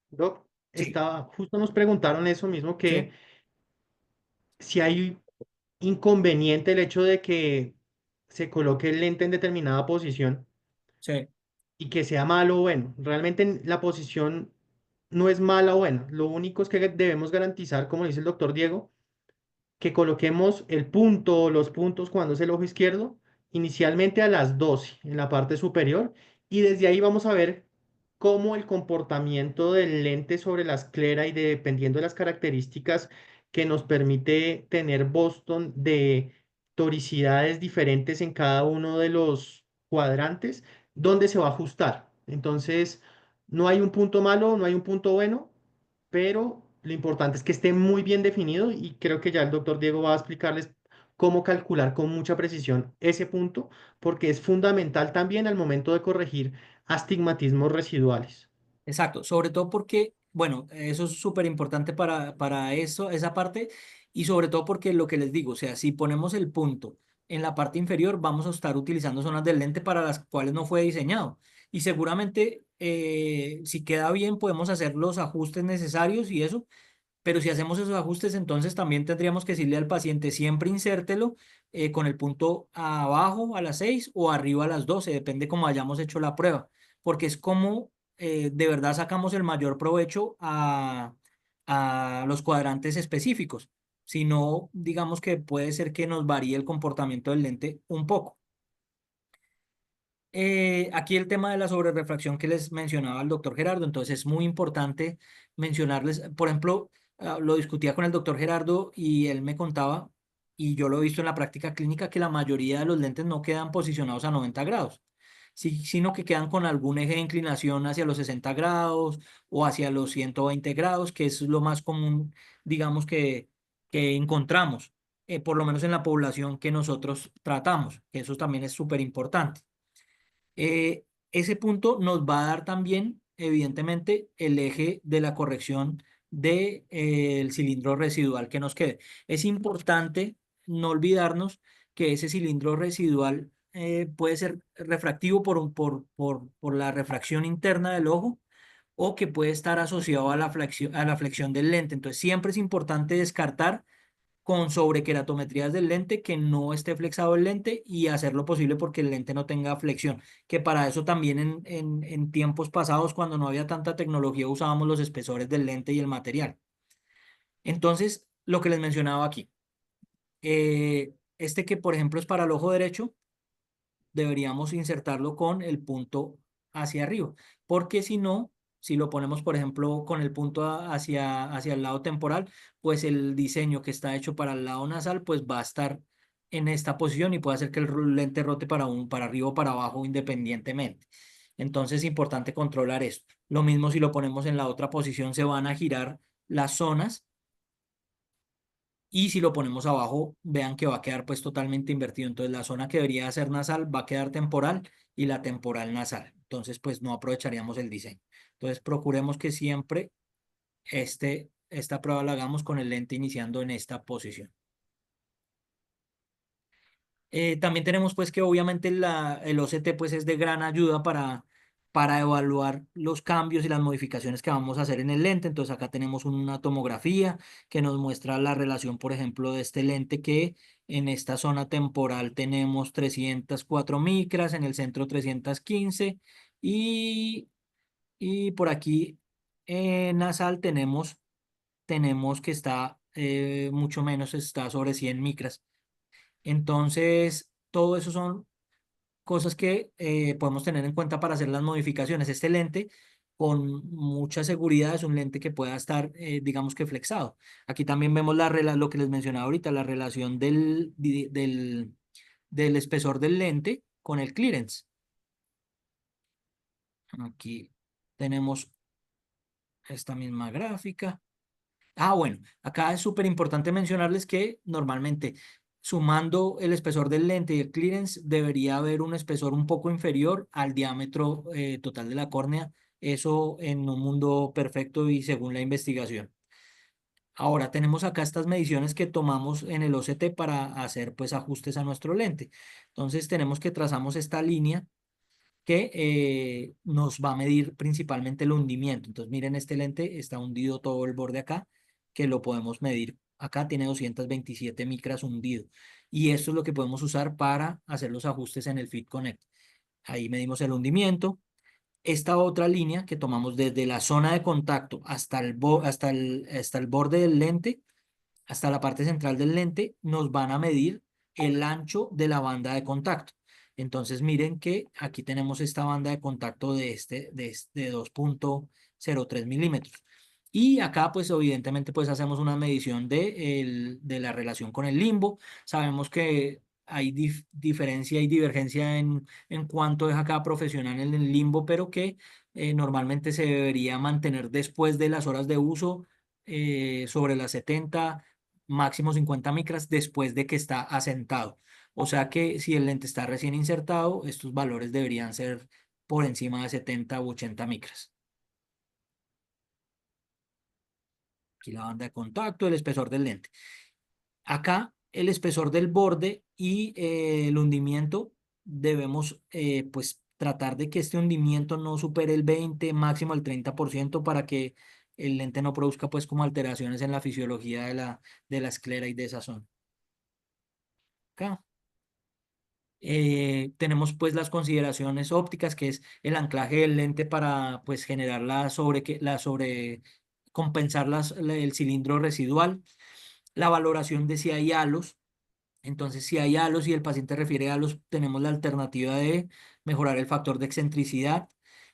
Doc, Sí, justo nos preguntaron eso mismo, sí, que si hay inconveniente el hecho de que se coloque el lente en determinada posición sí. y que sea malo o bueno. Realmente la posición no es mala o buena. Lo único es que debemos garantizar, como dice el doctor Diego, que coloquemos el punto o los puntos cuando es el ojo izquierdo, inicialmente a las 12 en la parte superior, y desde ahí vamos a ver cómo el comportamiento del lente sobre la esclera y dependiendo de las características que nos permite tener Boston de toricidades diferentes en cada uno de los cuadrantes donde se va a ajustar. Entonces, no hay un punto malo, no hay un punto bueno, pero lo importante es que esté muy bien definido y creo que ya el doctor Diego va a explicarles cómo calcular con mucha precisión ese punto, porque es fundamental también al momento de corregir astigmatismos residuales. Exacto, sobre todo porque, bueno, eso es súper importante para eso, esa parte, y sobre todo porque lo que les digo, o sea, si ponemos el punto en la parte inferior, vamos a estar utilizando zonas del lente para las cuales no fue diseñado. Y seguramente, si queda bien, podemos hacer los ajustes necesarios y eso, pero si hacemos esos ajustes, entonces también tendríamos que decirle al paciente, siempre insértelo con el punto abajo a las 6 o arriba a las 12, depende cómo hayamos hecho la prueba, porque es como de verdad sacamos el mayor provecho a los cuadrantes específicos. Si no, digamos que puede ser que nos varíe el comportamiento del lente un poco. Aquí el tema de la sobrerrefracción que les mencionaba el doctor Gerardo, entonces es muy importante mencionarles, por ejemplo, lo discutía con el doctor Gerardo y él me contaba, y yo lo he visto en la práctica clínica, que la mayoría de los lentes no quedan posicionados a 90 grados, sino que quedan con algún eje de inclinación hacia los 60 grados o hacia los 120 grados, que es lo más común, digamos, que encontramos, por lo menos en la población que nosotros tratamos, que eso también es súper importante. Ese punto nos va a dar también, evidentemente, el eje de la corrección del cilindro residual que nos quede. Es importante no olvidarnos que ese cilindro residual puede ser refractivo por la refracción interna del ojo o que puede estar asociado a la flexión del lente. Entonces, siempre es importante descartar con sobrequeratometrías del lente, que no esté flexado el lente y hacer lo posible porque el lente no tenga flexión, que para eso también en tiempos pasados, cuando no había tanta tecnología, usábamos los espesores del lente y el material. Entonces, lo que les mencionaba aquí, este que por ejemplo es para el ojo derecho, deberíamos insertarlo con el punto hacia arriba, porque si no, si lo ponemos, por ejemplo, con el punto hacia el lado temporal, pues el diseño que está hecho para el lado nasal, pues va a estar en esta posición y puede hacer que el lente rote para arriba o para abajo independientemente. Entonces es importante controlar esto. Lo mismo si lo ponemos en la otra posición, se van a girar las zonas y si lo ponemos abajo, vean que va a quedar pues totalmente invertido. Entonces la zona que debería ser nasal va a quedar temporal y la temporal nasal. Entonces pues no aprovecharíamos el diseño. Entonces procuremos que siempre esta prueba la hagamos con el lente iniciando en esta posición. También tenemos pues que obviamente el OCT pues es de gran ayuda para evaluar los cambios y las modificaciones que vamos a hacer en el lente. Entonces acá tenemos una tomografía que nos muestra la relación, por ejemplo, de este lente, que en esta zona temporal tenemos 304 micras, en el centro 315 y, y por aquí en nasal tenemos que está mucho menos, está sobre 100 micras. Entonces, todo eso son cosas que podemos tener en cuenta para hacer las modificaciones. Este lente, con mucha seguridad, es un lente que pueda estar, digamos que flexado. Aquí también vemos lo que les mencionaba ahorita, la relación del espesor del lente con el clearance. Aquí tenemos esta misma gráfica. Ah, bueno, acá es súper importante mencionarles que normalmente sumando el espesor del lente y el clearance debería haber un espesor un poco inferior al diámetro total de la córnea. Eso en un mundo perfecto y según la investigación. Ahora tenemos acá estas mediciones que tomamos en el OCT para hacer pues ajustes a nuestro lente. Entonces tenemos que trazamos esta línea que nos va a medir principalmente el hundimiento. Entonces, miren, este lente está hundido todo el borde acá, que lo podemos medir. Acá tiene 227 micras hundido. Y esto es lo que podemos usar para hacer los ajustes en el Fit Connect. Ahí medimos el hundimiento. Esta otra línea que tomamos desde la zona de contacto hasta el borde del lente, hasta la parte central del lente, nos van a medir el ancho de la banda de contacto. Entonces miren que aquí tenemos esta banda de contacto de 2,03 milímetros. Y acá pues evidentemente pues hacemos una medición de la relación con el limbo. Sabemos que hay diferencia y divergencia en cuánto deja cada profesional en el limbo, pero que normalmente se debería mantener después de las horas de uso sobre las 70, máximo 50 micras después de que está asentado. O sea que si el lente está recién insertado, estos valores deberían ser por encima de 70 u 80 micras. Aquí la banda de contacto, el espesor del lente. Acá el espesor del borde y el hundimiento debemos pues tratar de que este hundimiento no supere el 20, máximo el 30% para que el lente no produzca pues como alteraciones en la fisiología de la esclera y de esa zona. Acá. Tenemos pues las consideraciones ópticas, que es el anclaje del lente para pues generar compensar el cilindro residual, la valoración de si hay halos. Entonces, si hay halos y el paciente refiere halos, tenemos la alternativa de mejorar el factor de excentricidad.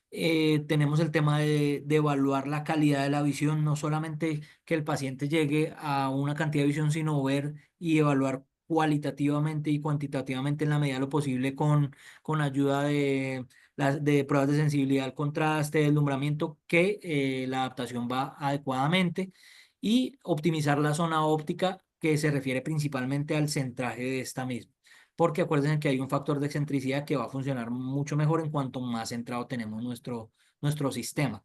Tenemos el tema de evaluar la calidad de la visión, no solamente que el paciente llegue a una cantidad de visión, sino ver y evaluar cualitativamente y cuantitativamente en la medida de lo posible con ayuda de pruebas de sensibilidad al contraste, deslumbramiento, que la adaptación va adecuadamente y optimizar la zona óptica que se refiere principalmente al centraje de esta misma. Porque acuérdense que hay un factor de excentricidad que va a funcionar mucho mejor en cuanto más centrado tenemos nuestro sistema.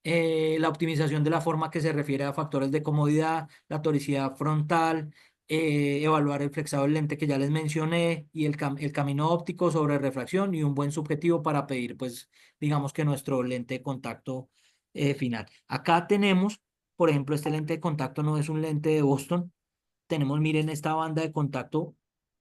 La optimización de la forma que se refiere a factores de comodidad, la toricidad frontal, evaluar el flexado del lente que ya les mencioné y el camino óptico sobre refracción y un buen subjetivo para pedir, pues, digamos que nuestro lente de contacto final. Acá tenemos, por ejemplo, este lente de contacto no es un lente de Boston. Tenemos, miren, esta banda de contacto,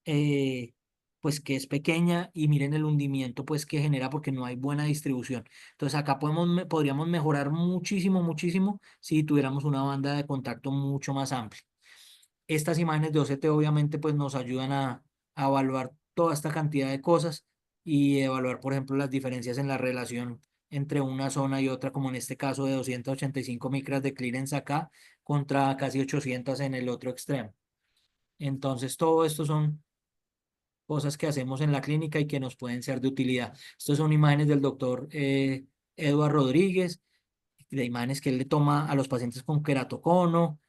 eh, pues que es pequeña y miren el hundimiento, pues que genera porque no hay buena distribución. Entonces acá podríamos mejorar muchísimo, muchísimo si tuviéramos una banda de contacto mucho más amplia. Estas imágenes de OCT obviamente pues nos ayudan a evaluar toda esta cantidad de cosas y evaluar, por ejemplo, las diferencias en la relación entre una zona y otra, como en este caso de 285 micras de clearance acá contra casi 800 en el otro extremo. Entonces, todo esto son cosas que hacemos en la clínica y que nos pueden ser de utilidad. Estas son imágenes del doctor Eduardo Rodríguez, de imágenes que él le toma a los pacientes con queratocono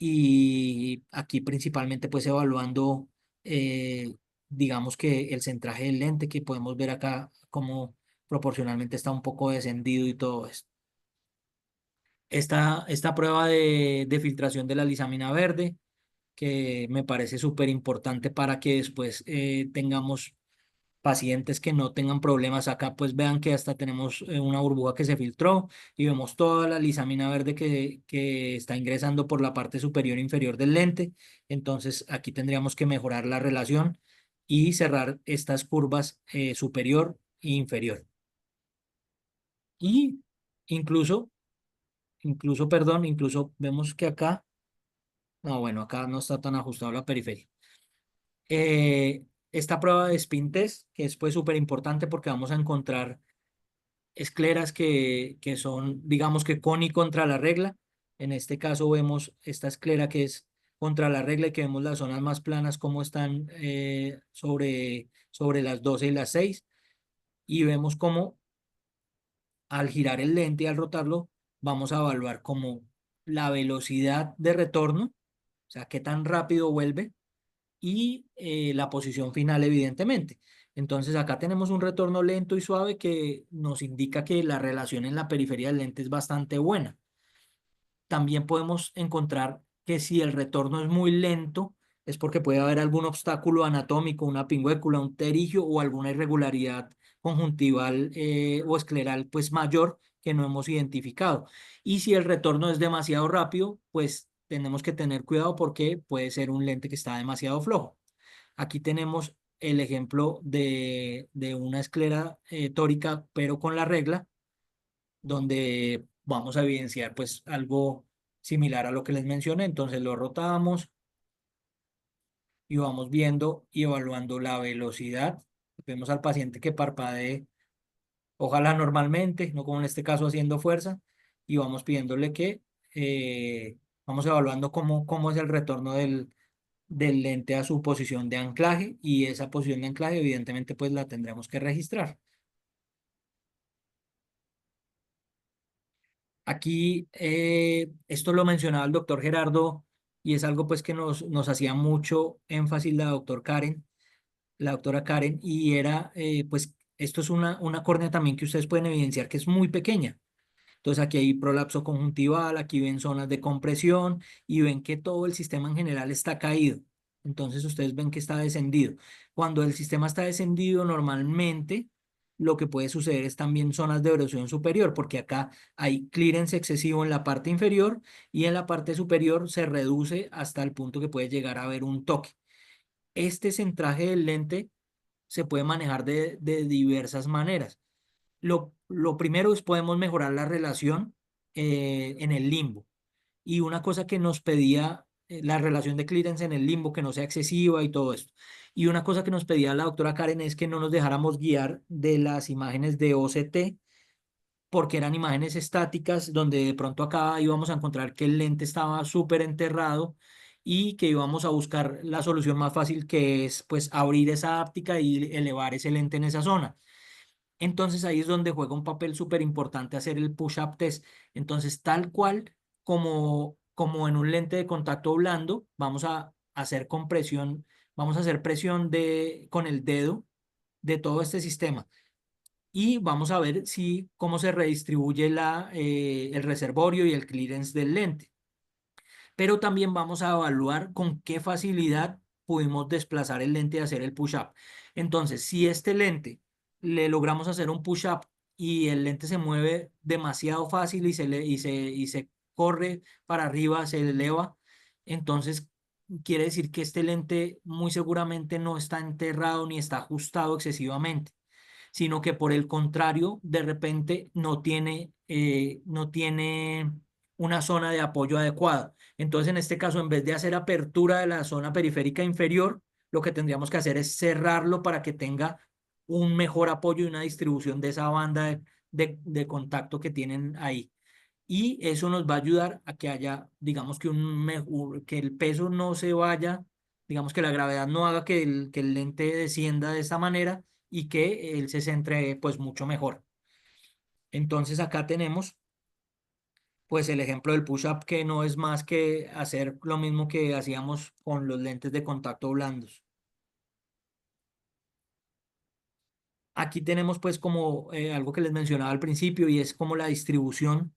y aquí principalmente pues evaluando, eh, digamos que el centraje del lente que podemos ver acá como proporcionalmente está un poco descendido y todo esto. Esta prueba de filtración de la lisamina verde que me parece súper importante para que después tengamos pacientes que no tengan problemas. Acá pues vean que hasta tenemos una burbuja que se filtró y vemos toda la lisamina verde que está ingresando por la parte superior e inferior del lente. Entonces aquí tendríamos que mejorar la relación y cerrar estas curvas superior e inferior. Y incluso vemos que acá, no, bueno, acá no está tan ajustado la periferia. Esta prueba de spin test, que es pues súper importante porque vamos a encontrar escleras que son, digamos que con y contra la regla. En este caso vemos esta esclera que es contra la regla y que vemos las zonas más planas como están sobre las 12 y las 6 y vemos cómo al girar el lente y al rotarlo vamos a evaluar como la velocidad de retorno, o sea, qué tan rápido vuelve y la posición final, evidentemente. Entonces acá tenemos un retorno lento y suave que nos indica que la relación en la periferia del lente es bastante buena. También podemos encontrar que si el retorno es muy lento, es porque puede haber algún obstáculo anatómico, una pingüécula, un terigio o alguna irregularidad conjuntival o escleral pues mayor que no hemos identificado. Y si el retorno es demasiado rápido, pues tenemos que tener cuidado porque puede ser un lente que está demasiado flojo. Aquí tenemos el ejemplo de una esclera tórica, pero con la regla, donde vamos a evidenciar pues algo similar a lo que les mencioné. Entonces lo rotamos y vamos viendo y evaluando la velocidad. Vemos al paciente que parpadee, ojalá normalmente, no como en este caso haciendo fuerza, y vamos pidiéndole que vamos evaluando cómo es el retorno del lente a su posición de anclaje, y esa posición de anclaje evidentemente pues la tendremos que registrar. Aquí esto lo mencionaba el doctor Gerardo y es algo pues que nos hacía mucho énfasis la doctora Karen, y era pues esto es una córnea también que ustedes pueden evidenciar que es muy pequeña. Entonces aquí hay prolapso conjuntival, aquí ven zonas de compresión y ven que todo el sistema en general está caído. Entonces ustedes ven que está descendido. Cuando el sistema está descendido, normalmente lo que puede suceder es también zonas de erosión superior, porque acá hay clearance excesivo en la parte inferior y en la parte superior se reduce hasta el punto que puede llegar a haber un toque. Este centraje del lente se puede manejar de diversas maneras. Lo primero es podemos mejorar la relación en el limbo. Y una cosa que nos pedía la relación de clearance en el limbo, que no sea excesiva y todo esto. Y una cosa que nos pedía la doctora Karen es que no nos dejáramos guiar de las imágenes de OCT, porque eran imágenes estáticas donde de pronto acá íbamos a encontrar que el lente estaba súper enterrado y que íbamos a buscar la solución más fácil, que es pues abrir esa áptica y elevar ese lente en esa zona. Entonces ahí es donde juega un papel súper importante hacer el push-up test. Entonces, tal cual como en un lente de contacto blando, vamos a hacer compresión, vamos a hacer presión con el dedo de todo este sistema y vamos a ver cómo se redistribuye el reservorio y el clearance del lente. Pero también vamos a evaluar con qué facilidad pudimos desplazar el lente y hacer el push-up. Entonces, si este lente le logramos hacer un push-up y el lente se mueve demasiado fácil y se corre para arriba, se eleva, entonces quiere decir que este lente muy seguramente no está enterrado ni está ajustado excesivamente, sino que por el contrario, de repente no tiene una zona de apoyo adecuada. Entonces, en este caso, en vez de hacer apertura de la zona periférica inferior, lo que tendríamos que hacer es cerrarlo para que tenga un mejor apoyo y una distribución de esa banda de contacto que tienen ahí. Y eso nos va a ayudar a que haya, digamos que que el peso no se vaya, digamos que la gravedad no haga que el lente descienda de esta manera y que él se centre pues mucho mejor. Entonces acá tenemos pues el ejemplo del push-up, que no es más que hacer lo mismo que hacíamos con los lentes de contacto blandos. Aquí tenemos pues como algo que les mencionaba al principio, y es como la distribución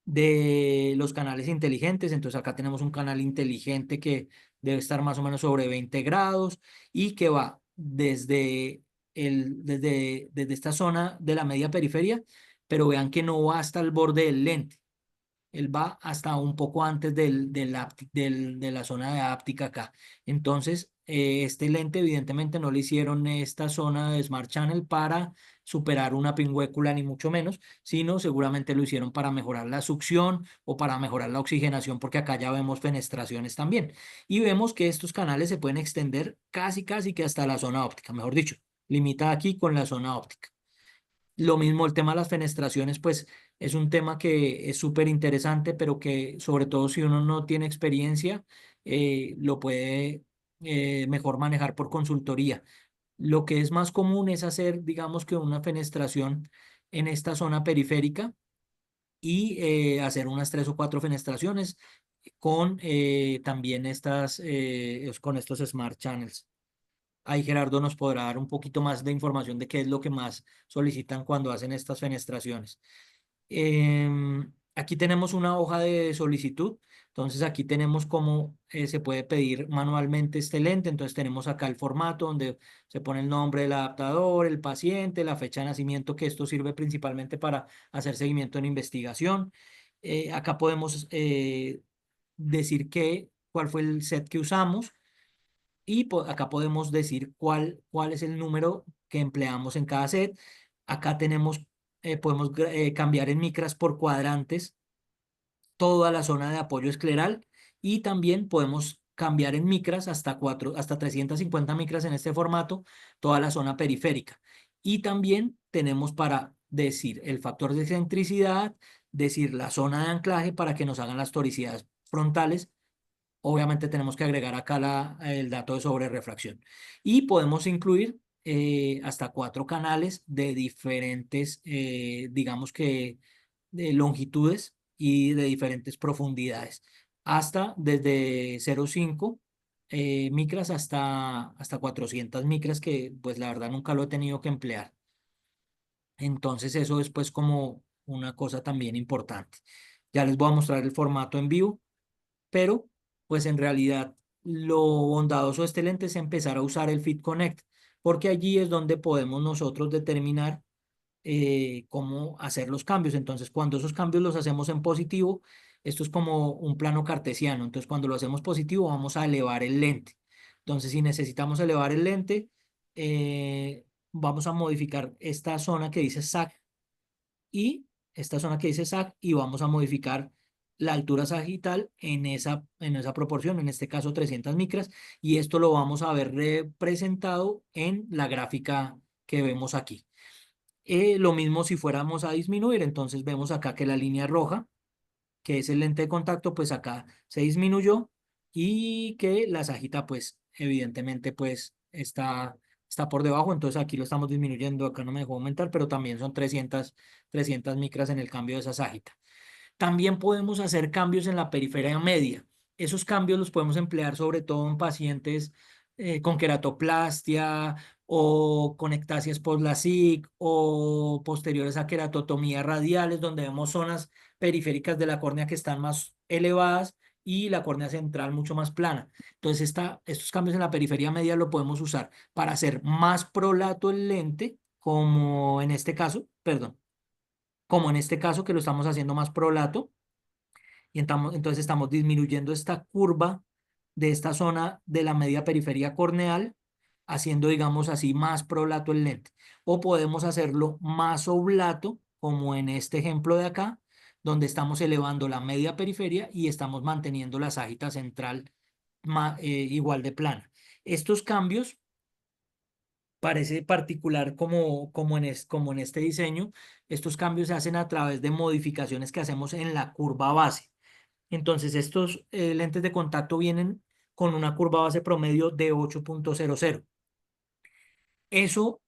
de los canales inteligentes. Entonces acá tenemos un canal inteligente que debe estar más o menos sobre 20 grados y que va desde esta zona de la media periferia, pero vean que no va hasta el borde del lente. Él va hasta un poco antes de la zona de áptica acá. Entonces, este lente evidentemente no le hicieron esta zona de Smart Channel para superar una pingüécula, ni mucho menos, sino seguramente lo hicieron para mejorar la succión o para mejorar la oxigenación, porque acá ya vemos fenestraciones también. Y vemos que estos canales se pueden extender casi, casi que hasta la zona óptica, mejor dicho, limita aquí con la zona óptica. Lo mismo el tema de las fenestraciones, pues es un tema que es súper interesante, pero que sobre todo si uno no tiene experiencia, lo puede mejor manejar por consultoría. Lo que es más común es hacer, digamos que una fenestración en esta zona periférica y hacer unas 3 o 4 fenestraciones con también con estos Smart Channels. Ahí Gerardo nos podrá dar un poquito más de información de qué es lo que más solicitan cuando hacen estas fenestraciones. Aquí tenemos una hoja de solicitud. Entonces aquí tenemos cómo se puede pedir manualmente este lente. Entonces tenemos acá el formato donde se pone el nombre del adaptador, el paciente, la fecha de nacimiento, que esto sirve principalmente para hacer seguimiento en investigación. Acá podemos decir cuál fue el set que usamos, y acá podemos decir cuál es el número que empleamos en cada set. Acá podemos cambiar en micras por cuadrantes toda la zona de apoyo escleral, y también podemos cambiar en micras hasta 350 micras en este formato, toda la zona periférica. Y también tenemos para decir el factor de excentricidad, decir la zona de anclaje para que nos hagan las toricidades frontales obviamente tenemos que agregar acá el dato de sobrerrefracción. Y podemos incluir hasta 4 canales de diferentes, digamos que, de longitudes y de diferentes profundidades, hasta desde 0,5 micras hasta 400 micras, que pues la verdad nunca lo he tenido que emplear. Entonces eso es pues como una cosa también importante. Ya les voy a mostrar el formato en vivo, pero pues en realidad lo bondadoso de este lente es empezar a usar el Fit Connect, porque allí es donde podemos nosotros determinar cómo hacer los cambios. Entonces, cuando esos cambios los hacemos en positivo, esto es como un plano cartesiano. Entonces, cuando lo hacemos positivo, vamos a elevar el lente. Entonces, si necesitamos elevar el lente, vamos a modificar esta zona que dice SAC y esta zona que dice SAC, y vamos a modificar la altura sagital en esa proporción, en este caso 300 micras, y esto lo vamos a ver representado en la gráfica que vemos aquí. Lo mismo si fuéramos a disminuir, entonces vemos acá que la línea roja, que es el lente de contacto, pues acá se disminuyó, y que la sagita pues evidentemente pues está por debajo, entonces aquí lo estamos disminuyendo, acá no me dejó aumentar, pero también son 300 micras en el cambio de esa sagita. También podemos hacer cambios en la periferia media. Esos cambios los podemos emplear sobre todo en pacientes con queratoplastia o con ectasias post-LASIK o posteriores a queratotomías radiales, donde vemos zonas periféricas de la córnea que están más elevadas y la córnea central mucho más plana. Entonces, estos cambios en la periferia media lo podemos usar para hacer más prolato el lente, como en este caso, perdón, como en este caso que lo estamos haciendo más prolato, y entonces estamos disminuyendo esta curva de esta zona de la media periferia corneal, haciendo, digamos así, más prolato el lente. O podemos hacerlo más oblato, como en este ejemplo de acá, donde estamos elevando la media periferia y estamos manteniendo la sagita central igual de plana. Estos cambios parece particular como en este diseño. Estos cambios se hacen a través de modificaciones que hacemos en la curva base. Entonces, estos lentes de contacto vienen con una curva base promedio de 8,00. Eso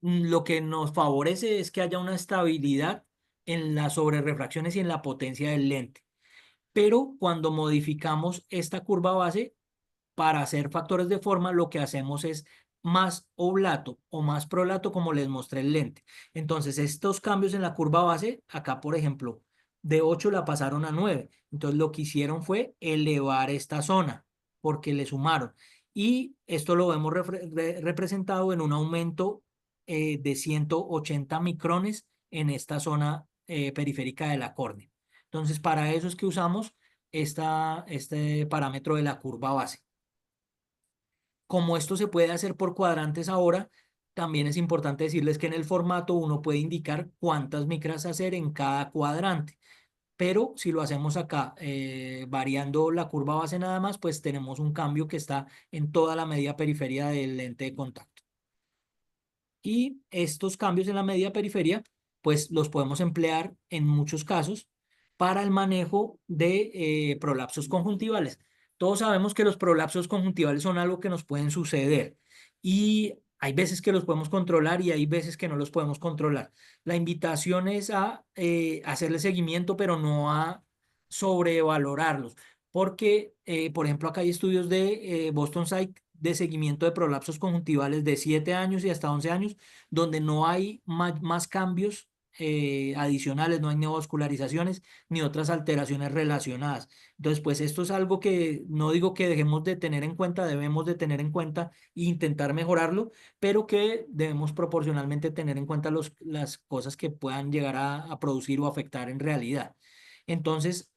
lo que nos favorece es que haya una estabilidad en las sobrerrefracciones y en la potencia del lente. Pero cuando modificamos esta curva base, para hacer factores de forma, lo que hacemos es más oblato o más prolato, como les mostré el lente. Entonces, estos cambios en la curva base, acá por ejemplo, de 8 la pasaron a 9. Entonces, lo que hicieron fue elevar esta zona porque le sumaron. Y esto lo vemos representado en un aumento de 180 micrones en esta zona periférica de la córnea. Entonces, para eso es que usamos este parámetro de la curva base. Como esto se puede hacer por cuadrantes ahora, también es importante decirles que en el formato uno puede indicar cuántas micras hacer en cada cuadrante. Pero si lo hacemos acá, variando la curva base nada más, pues tenemos un cambio que está en toda la media periferia del lente de contacto. Y estos cambios en la media periferia, pues los podemos emplear en muchos casos para el manejo de prolapsos conjuntivales. Todos sabemos que los prolapsos conjuntivales son algo que nos pueden suceder, y hay veces que los podemos controlar y hay veces que no los podemos controlar. La invitación es a hacerle seguimiento, pero no a sobrevalorarlos, porque, por ejemplo, acá hay estudios de Boston Psych de seguimiento de prolapsos conjuntivales de 7 años y hasta 11 años, donde no hay más cambios adicionales, no hay neovascularizaciones ni otras alteraciones relacionadas. Entonces, pues esto es algo que no digo que dejemos de tener en cuenta, debemos de tener en cuenta e intentar mejorarlo, pero que debemos proporcionalmente tener en cuenta las cosas que puedan llegar a producir o afectar en realidad. Entonces,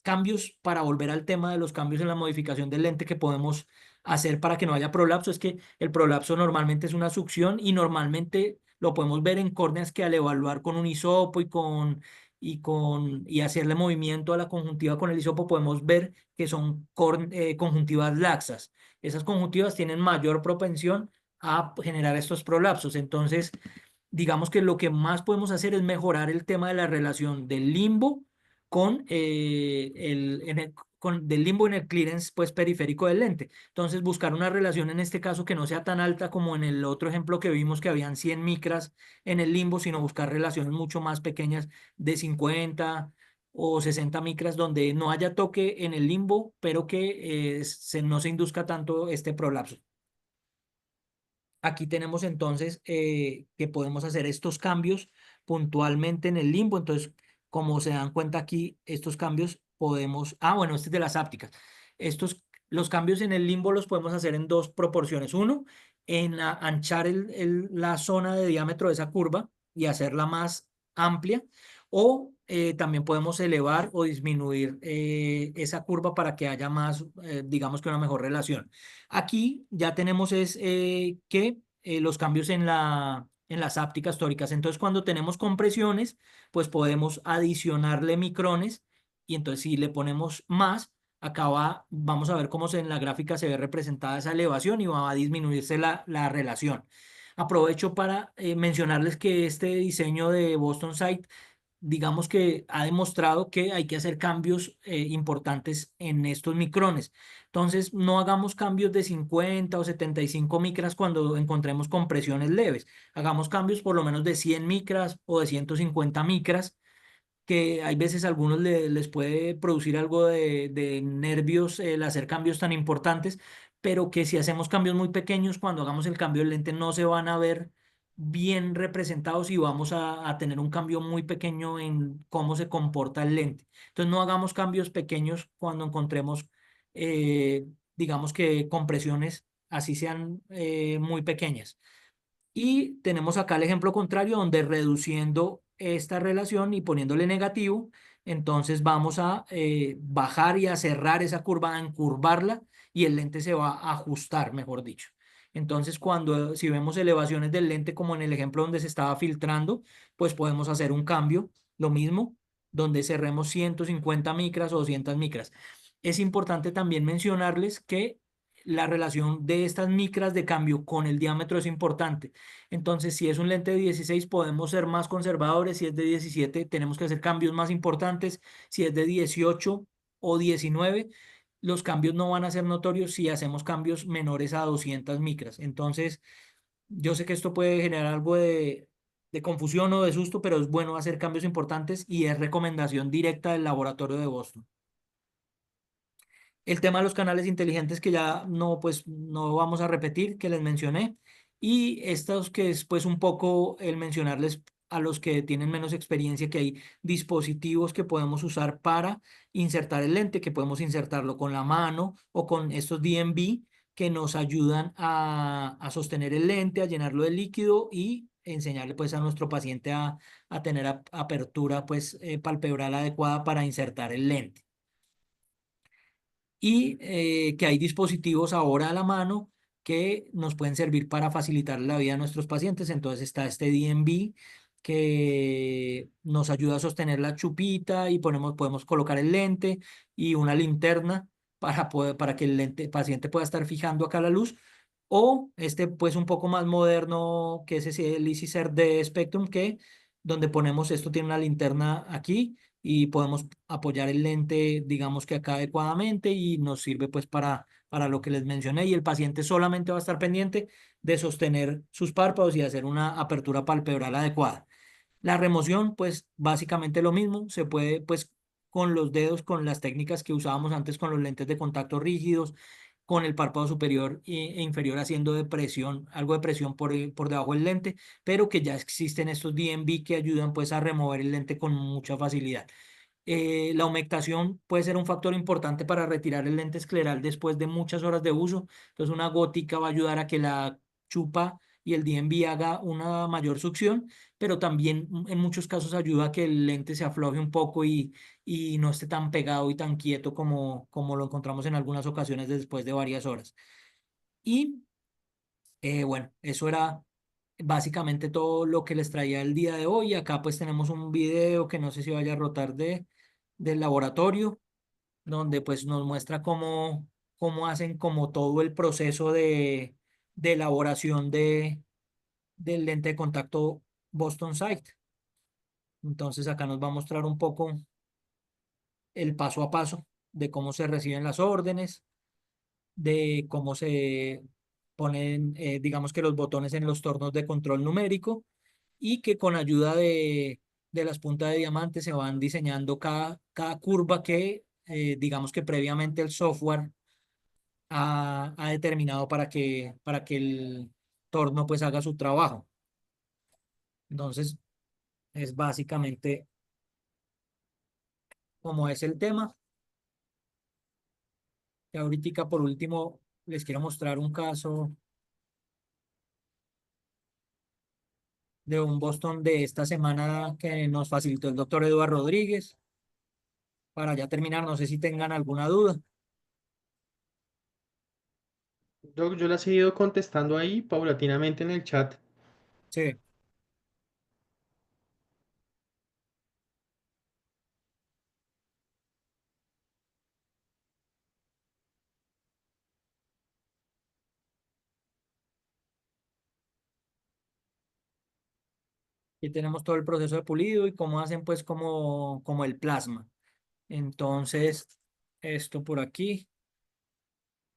cambios para volver al tema de los cambios en la modificación del lente que podemos hacer para que no haya prolapso, es que el prolapso normalmente es una succión, y normalmente lo podemos ver en córneas que al evaluar con un hisopo y hacerle movimiento a la conjuntiva con el hisopo, podemos ver que son conjuntivas laxas. Esas conjuntivas tienen mayor propensión a generar estos prolapsos. Entonces, digamos que lo que más podemos hacer es mejorar el tema de la relación del limbo del limbo en el clearance pues, periférico del lente. Entonces, buscar una relación en este caso que no sea tan alta como en el otro ejemplo que vimos que habían 100 micras en el limbo, sino buscar relaciones mucho más pequeñas de 50 o 60 micras donde no haya toque en el limbo, pero que no se induzca tanto este prolapso. Aquí tenemos entonces que podemos hacer estos cambios puntualmente en el limbo. Entonces, como se dan cuenta aquí, estos cambios podemos... Ah, bueno, este es de las ápticas. Los cambios en el limbo los podemos hacer en dos proporciones. Uno, en anchar la zona de diámetro de esa curva y hacerla más amplia. O también podemos elevar o disminuir esa curva para que haya más, digamos que una mejor relación. Aquí ya tenemos que los cambios en las ápticas tóricas. Entonces, cuando tenemos compresiones, pues podemos adicionarle micrones y entonces si le ponemos más, vamos a ver cómo en la gráfica se ve representada esa elevación y va a disminuirse la relación. Aprovecho para mencionarles que este diseño de Boston Site digamos que ha demostrado que hay que hacer cambios importantes en estos micrones. Entonces, no hagamos cambios de 50 o 75 micras cuando encontremos compresiones leves. Hagamos cambios por lo menos de 100 micras o de 150 micras, que hay veces a algunos les puede producir algo de nervios el hacer cambios tan importantes, pero que si hacemos cambios muy pequeños, cuando hagamos el cambio de lente no se van a ver bien representados y vamos a tener un cambio muy pequeño en cómo se comporta el lente. Entonces no hagamos cambios pequeños cuando encontremos, digamos que compresiones así sean muy pequeñas. Y tenemos acá el ejemplo contrario, donde reduciendo esta relación y poniéndole negativo, entonces vamos a bajar y a cerrar esa curva, a encurvarla y el lente se va a ajustar, mejor dicho. Entonces, si vemos elevaciones del lente, como en el ejemplo donde se estaba filtrando, pues podemos hacer un cambio, lo mismo, donde cerremos 150 micras o 200 micras. Es importante también mencionarles que la relación de estas micras de cambio con el diámetro es importante. Entonces, si es un lente de 16, podemos ser más conservadores. Si es de 17, tenemos que hacer cambios más importantes. Si es de 18 o 19, los cambios no van a ser notorios si hacemos cambios menores a 200 micras. Entonces, yo sé que esto puede generar algo de confusión o de susto, pero es bueno hacer cambios importantes y es recomendación directa del laboratorio de Boston. El tema de los canales inteligentes que ya no, pues no vamos a repetir, que les mencioné. Y estos que es pues un poco el mencionarles a los que tienen menos experiencia que hay dispositivos que podemos usar para insertar el lente, que podemos insertarlo con la mano o con estos DMB que nos ayudan a sostener el lente, a llenarlo de líquido y enseñarle pues a nuestro paciente a tener apertura pues palpebral adecuada para insertar el lente y que hay dispositivos ahora a la mano que nos pueden servir para facilitar la vida a nuestros pacientes. Entonces está este DMB que nos ayuda a sostener la chupita y podemos colocar el lente y una linterna para que el paciente pueda estar fijando acá la luz. O este pues un poco más moderno que es el EasyCert de Spectrum donde ponemos esto tiene una linterna aquí y podemos apoyar el lente, digamos que acá adecuadamente y nos sirve pues para lo que les mencioné y el paciente solamente va a estar pendiente de sostener sus párpados y hacer una apertura palpebral adecuada. La remoción, pues básicamente lo mismo, se puede pues con los dedos, con las técnicas que usábamos antes con los lentes de contacto rígidos, con el párpado superior e inferior haciendo algo de presión por debajo del lente, pero que ya existen estos DMB que ayudan pues a remover el lente con mucha facilidad. La humectación puede ser un factor importante para retirar el lente escleral después de muchas horas de uso. Entonces, una gótica va a ayudar a que la chupa y el DMB haga una mayor succión, pero también en muchos casos ayuda a que el lente se afloje un poco y no esté tan pegado y tan quieto como lo encontramos en algunas ocasiones después de varias horas. Y bueno, eso era básicamente todo lo que les traía el día de hoy. Acá pues tenemos un video que no sé si vaya a rotar del laboratorio, donde pues nos muestra cómo hacen como todo el proceso de elaboración del lente de contacto Boston Sight. Entonces acá nos va a mostrar un poco el paso a paso de cómo se reciben las órdenes, de cómo se ponen, digamos que los botones en los tornos de control numérico y que con ayuda de las puntas de diamante se van diseñando cada curva que, digamos que previamente el software ha determinado para que el torno pues haga su trabajo. Entonces, es básicamente como es el tema. Y ahorita, por último, les quiero mostrar un caso de un Boston de esta semana que nos facilitó el doctor Eduardo Rodríguez. Para ya terminar, no sé si tengan alguna duda. Yo las he ido contestando ahí paulatinamente en el chat. Sí, aquí tenemos todo el proceso de pulido y cómo hacen pues como el plasma. Entonces, esto por aquí.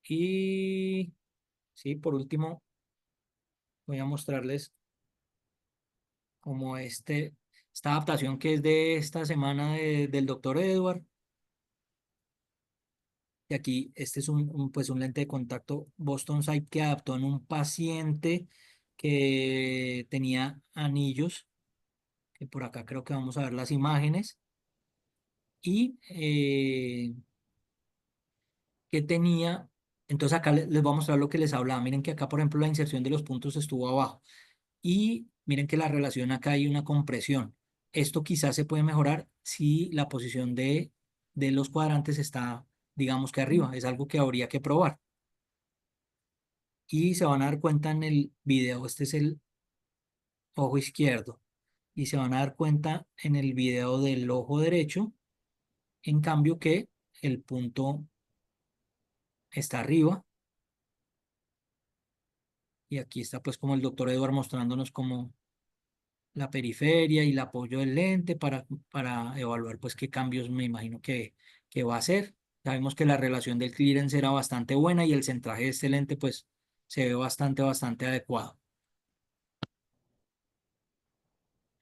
Y sí, por último, voy a mostrarles como esta adaptación que es de esta semana del doctor Edward. Y aquí este es pues un lente de contacto Boston Sight que adaptó en un paciente que tenía anillos, que por acá creo que vamos a ver las imágenes, y que tenía, entonces acá les voy a mostrar lo que les hablaba. Miren que acá, por ejemplo, la inserción de los puntos estuvo abajo. Y miren que la relación acá hay una compresión. Esto quizás se puede mejorar si la posición de los cuadrantes está, digamos que arriba. Es algo que habría que probar. Y se van a dar cuenta en el video, este es el ojo izquierdo. Y se van a dar cuenta en el video del ojo derecho, en cambio que el punto está arriba. Y aquí está pues como el doctor Edward mostrándonos como la periferia y el apoyo del lente para evaluar pues qué cambios me imagino que va a hacer. Sabemos que la relación del clearance era bastante buena y el centraje de este lente pues se ve bastante adecuado.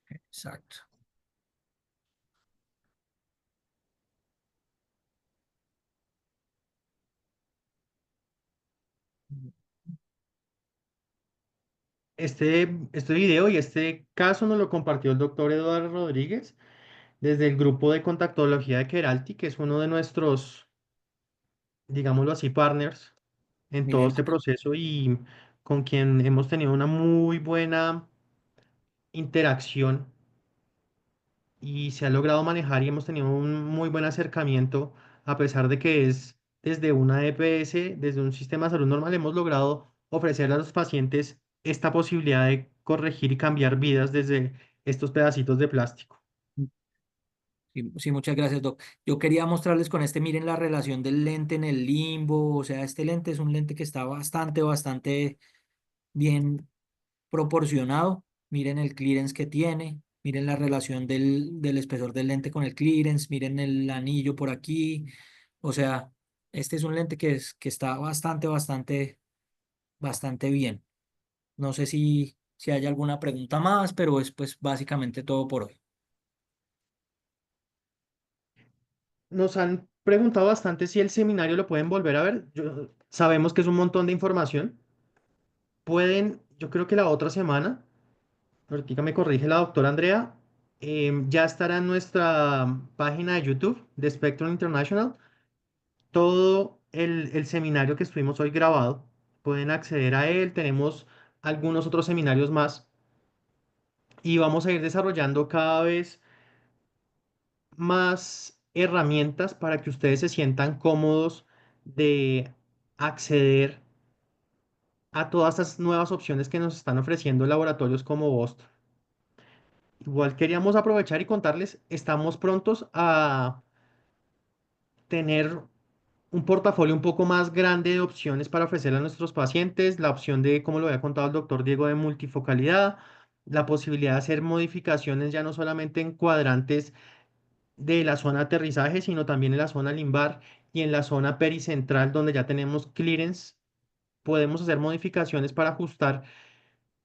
Exacto. Este video y este caso nos lo compartió el doctor Eduardo Rodríguez desde el grupo de contactología de Keralty, que es uno de nuestros, digámoslo así, partners en todo Miren, este proceso y con quien hemos tenido una muy buena interacción y se ha logrado manejar y hemos tenido un muy buen acercamiento, a pesar de que es desde una EPS, desde un sistema de salud normal, hemos logrado ofrecerle a los pacientes esta posibilidad de corregir y cambiar vidas desde estos pedacitos de plástico. sí, sí, muchas gracias, Doc. Yo quería mostrarles con este, miren la relación del lente en el limbo, o sea, este lente es un lente que está bastante bien proporcionado. Miren el clearance que tiene, miren la relación del espesor del lente con el clearance, miren el anillo por aquí. O sea, este es un lente que está bastante bien. No sé si hay alguna pregunta más, pero es pues básicamente todo por hoy. Nos han preguntado bastante si el seminario lo pueden volver a ver. Sabemos que es un montón de información. Pueden, yo creo que la otra semana, ahorita me corrige la doctora Andrea, ya estará en nuestra página de YouTube de Spectrum International todo el seminario que estuvimos hoy grabado. Pueden acceder a él. Tenemos algunos otros seminarios más y vamos a ir desarrollando cada vez más herramientas para que ustedes se sientan cómodos de acceder a todas estas nuevas opciones que nos están ofreciendo laboratorios como Boston. Igual queríamos aprovechar y contarles, estamos prontos a tener un portafolio un poco más grande de opciones para ofrecer a nuestros pacientes, la opción de, como lo había contado el doctor Diego, de multifocalidad, la posibilidad de hacer modificaciones ya no solamente en cuadrantes de la zona de aterrizaje, sino también en la zona limbar y en la zona pericentral donde ya tenemos clearance. Podemos hacer modificaciones para ajustar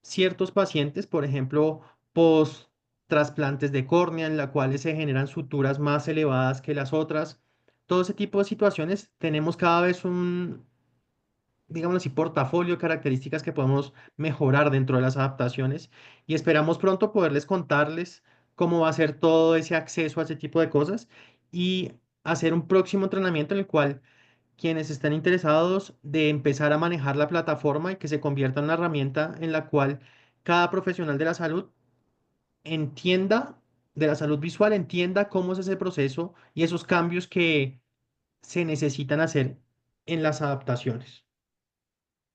ciertos pacientes, por ejemplo, post trasplantes de córnea, en la cuales se generan suturas más elevadas que las otras. Todo ese tipo de situaciones tenemos cada vez un, digamos así, portafolio de características que podemos mejorar dentro de las adaptaciones y esperamos pronto poderles contarles cómo va a ser todo ese acceso a ese tipo de cosas y hacer un próximo entrenamiento en el cual quienes estén interesados de empezar a manejar la plataforma y que se convierta en una herramienta en la cual cada profesional de la salud entienda, de la salud visual, entienda cómo es ese proceso y esos cambios que se necesitan hacer en las adaptaciones.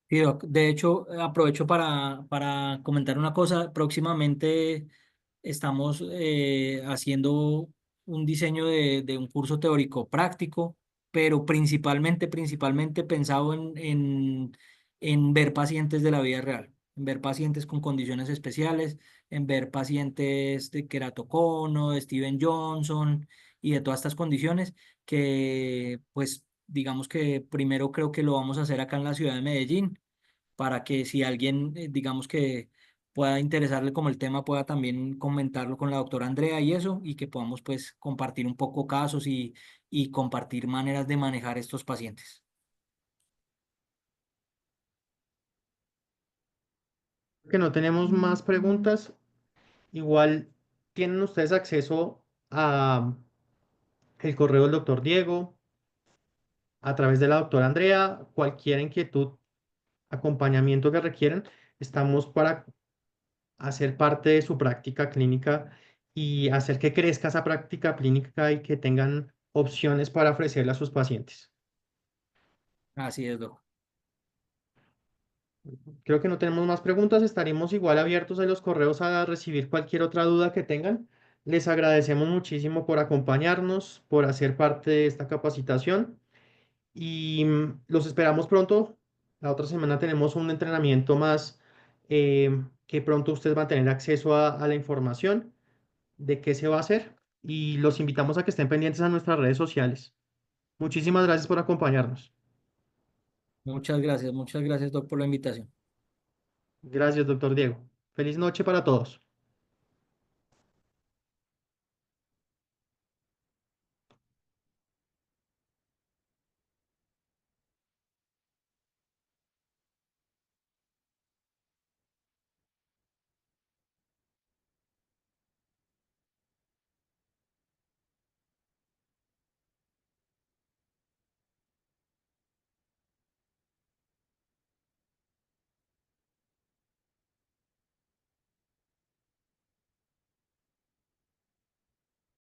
Sí, Doc. De hecho, aprovecho para comentar una cosa. Próximamente estamos haciendo un diseño de un curso teórico práctico, pero principalmente pensado en ver pacientes de la vida real, en ver pacientes con condiciones especiales, en ver pacientes de queratocono, de Steven Johnson y de todas estas condiciones que, pues, digamos que primero creo que lo vamos a hacer acá en la ciudad de Medellín para que si alguien, digamos que pueda interesarle como el tema, pueda también comentarlo con la doctora Andrea y eso, y que podamos pues compartir un poco casos y compartir maneras de manejar estos pacientes. Que no tenemos más preguntas, igual tienen ustedes acceso a el correo del doctor Diego, a través de la doctora Andrea, cualquier inquietud, acompañamiento que requieran, estamos para hacer parte de su práctica clínica y hacer que crezca esa práctica clínica y que tengan opciones para ofrecerle a sus pacientes. Así es, doc. Creo que no tenemos más preguntas, estaremos igual abiertos en los correos a recibir cualquier otra duda que tengan. Les agradecemos muchísimo por acompañarnos, por hacer parte de esta capacitación y los esperamos pronto. La otra semana tenemos un entrenamiento más que pronto ustedes van a tener acceso a la información de qué se va a hacer y los invitamos a que estén pendientes a nuestras redes sociales. Muchísimas gracias por acompañarnos. Muchas gracias, doc, por la invitación. Gracias, doctor Diego. Feliz noche para todos.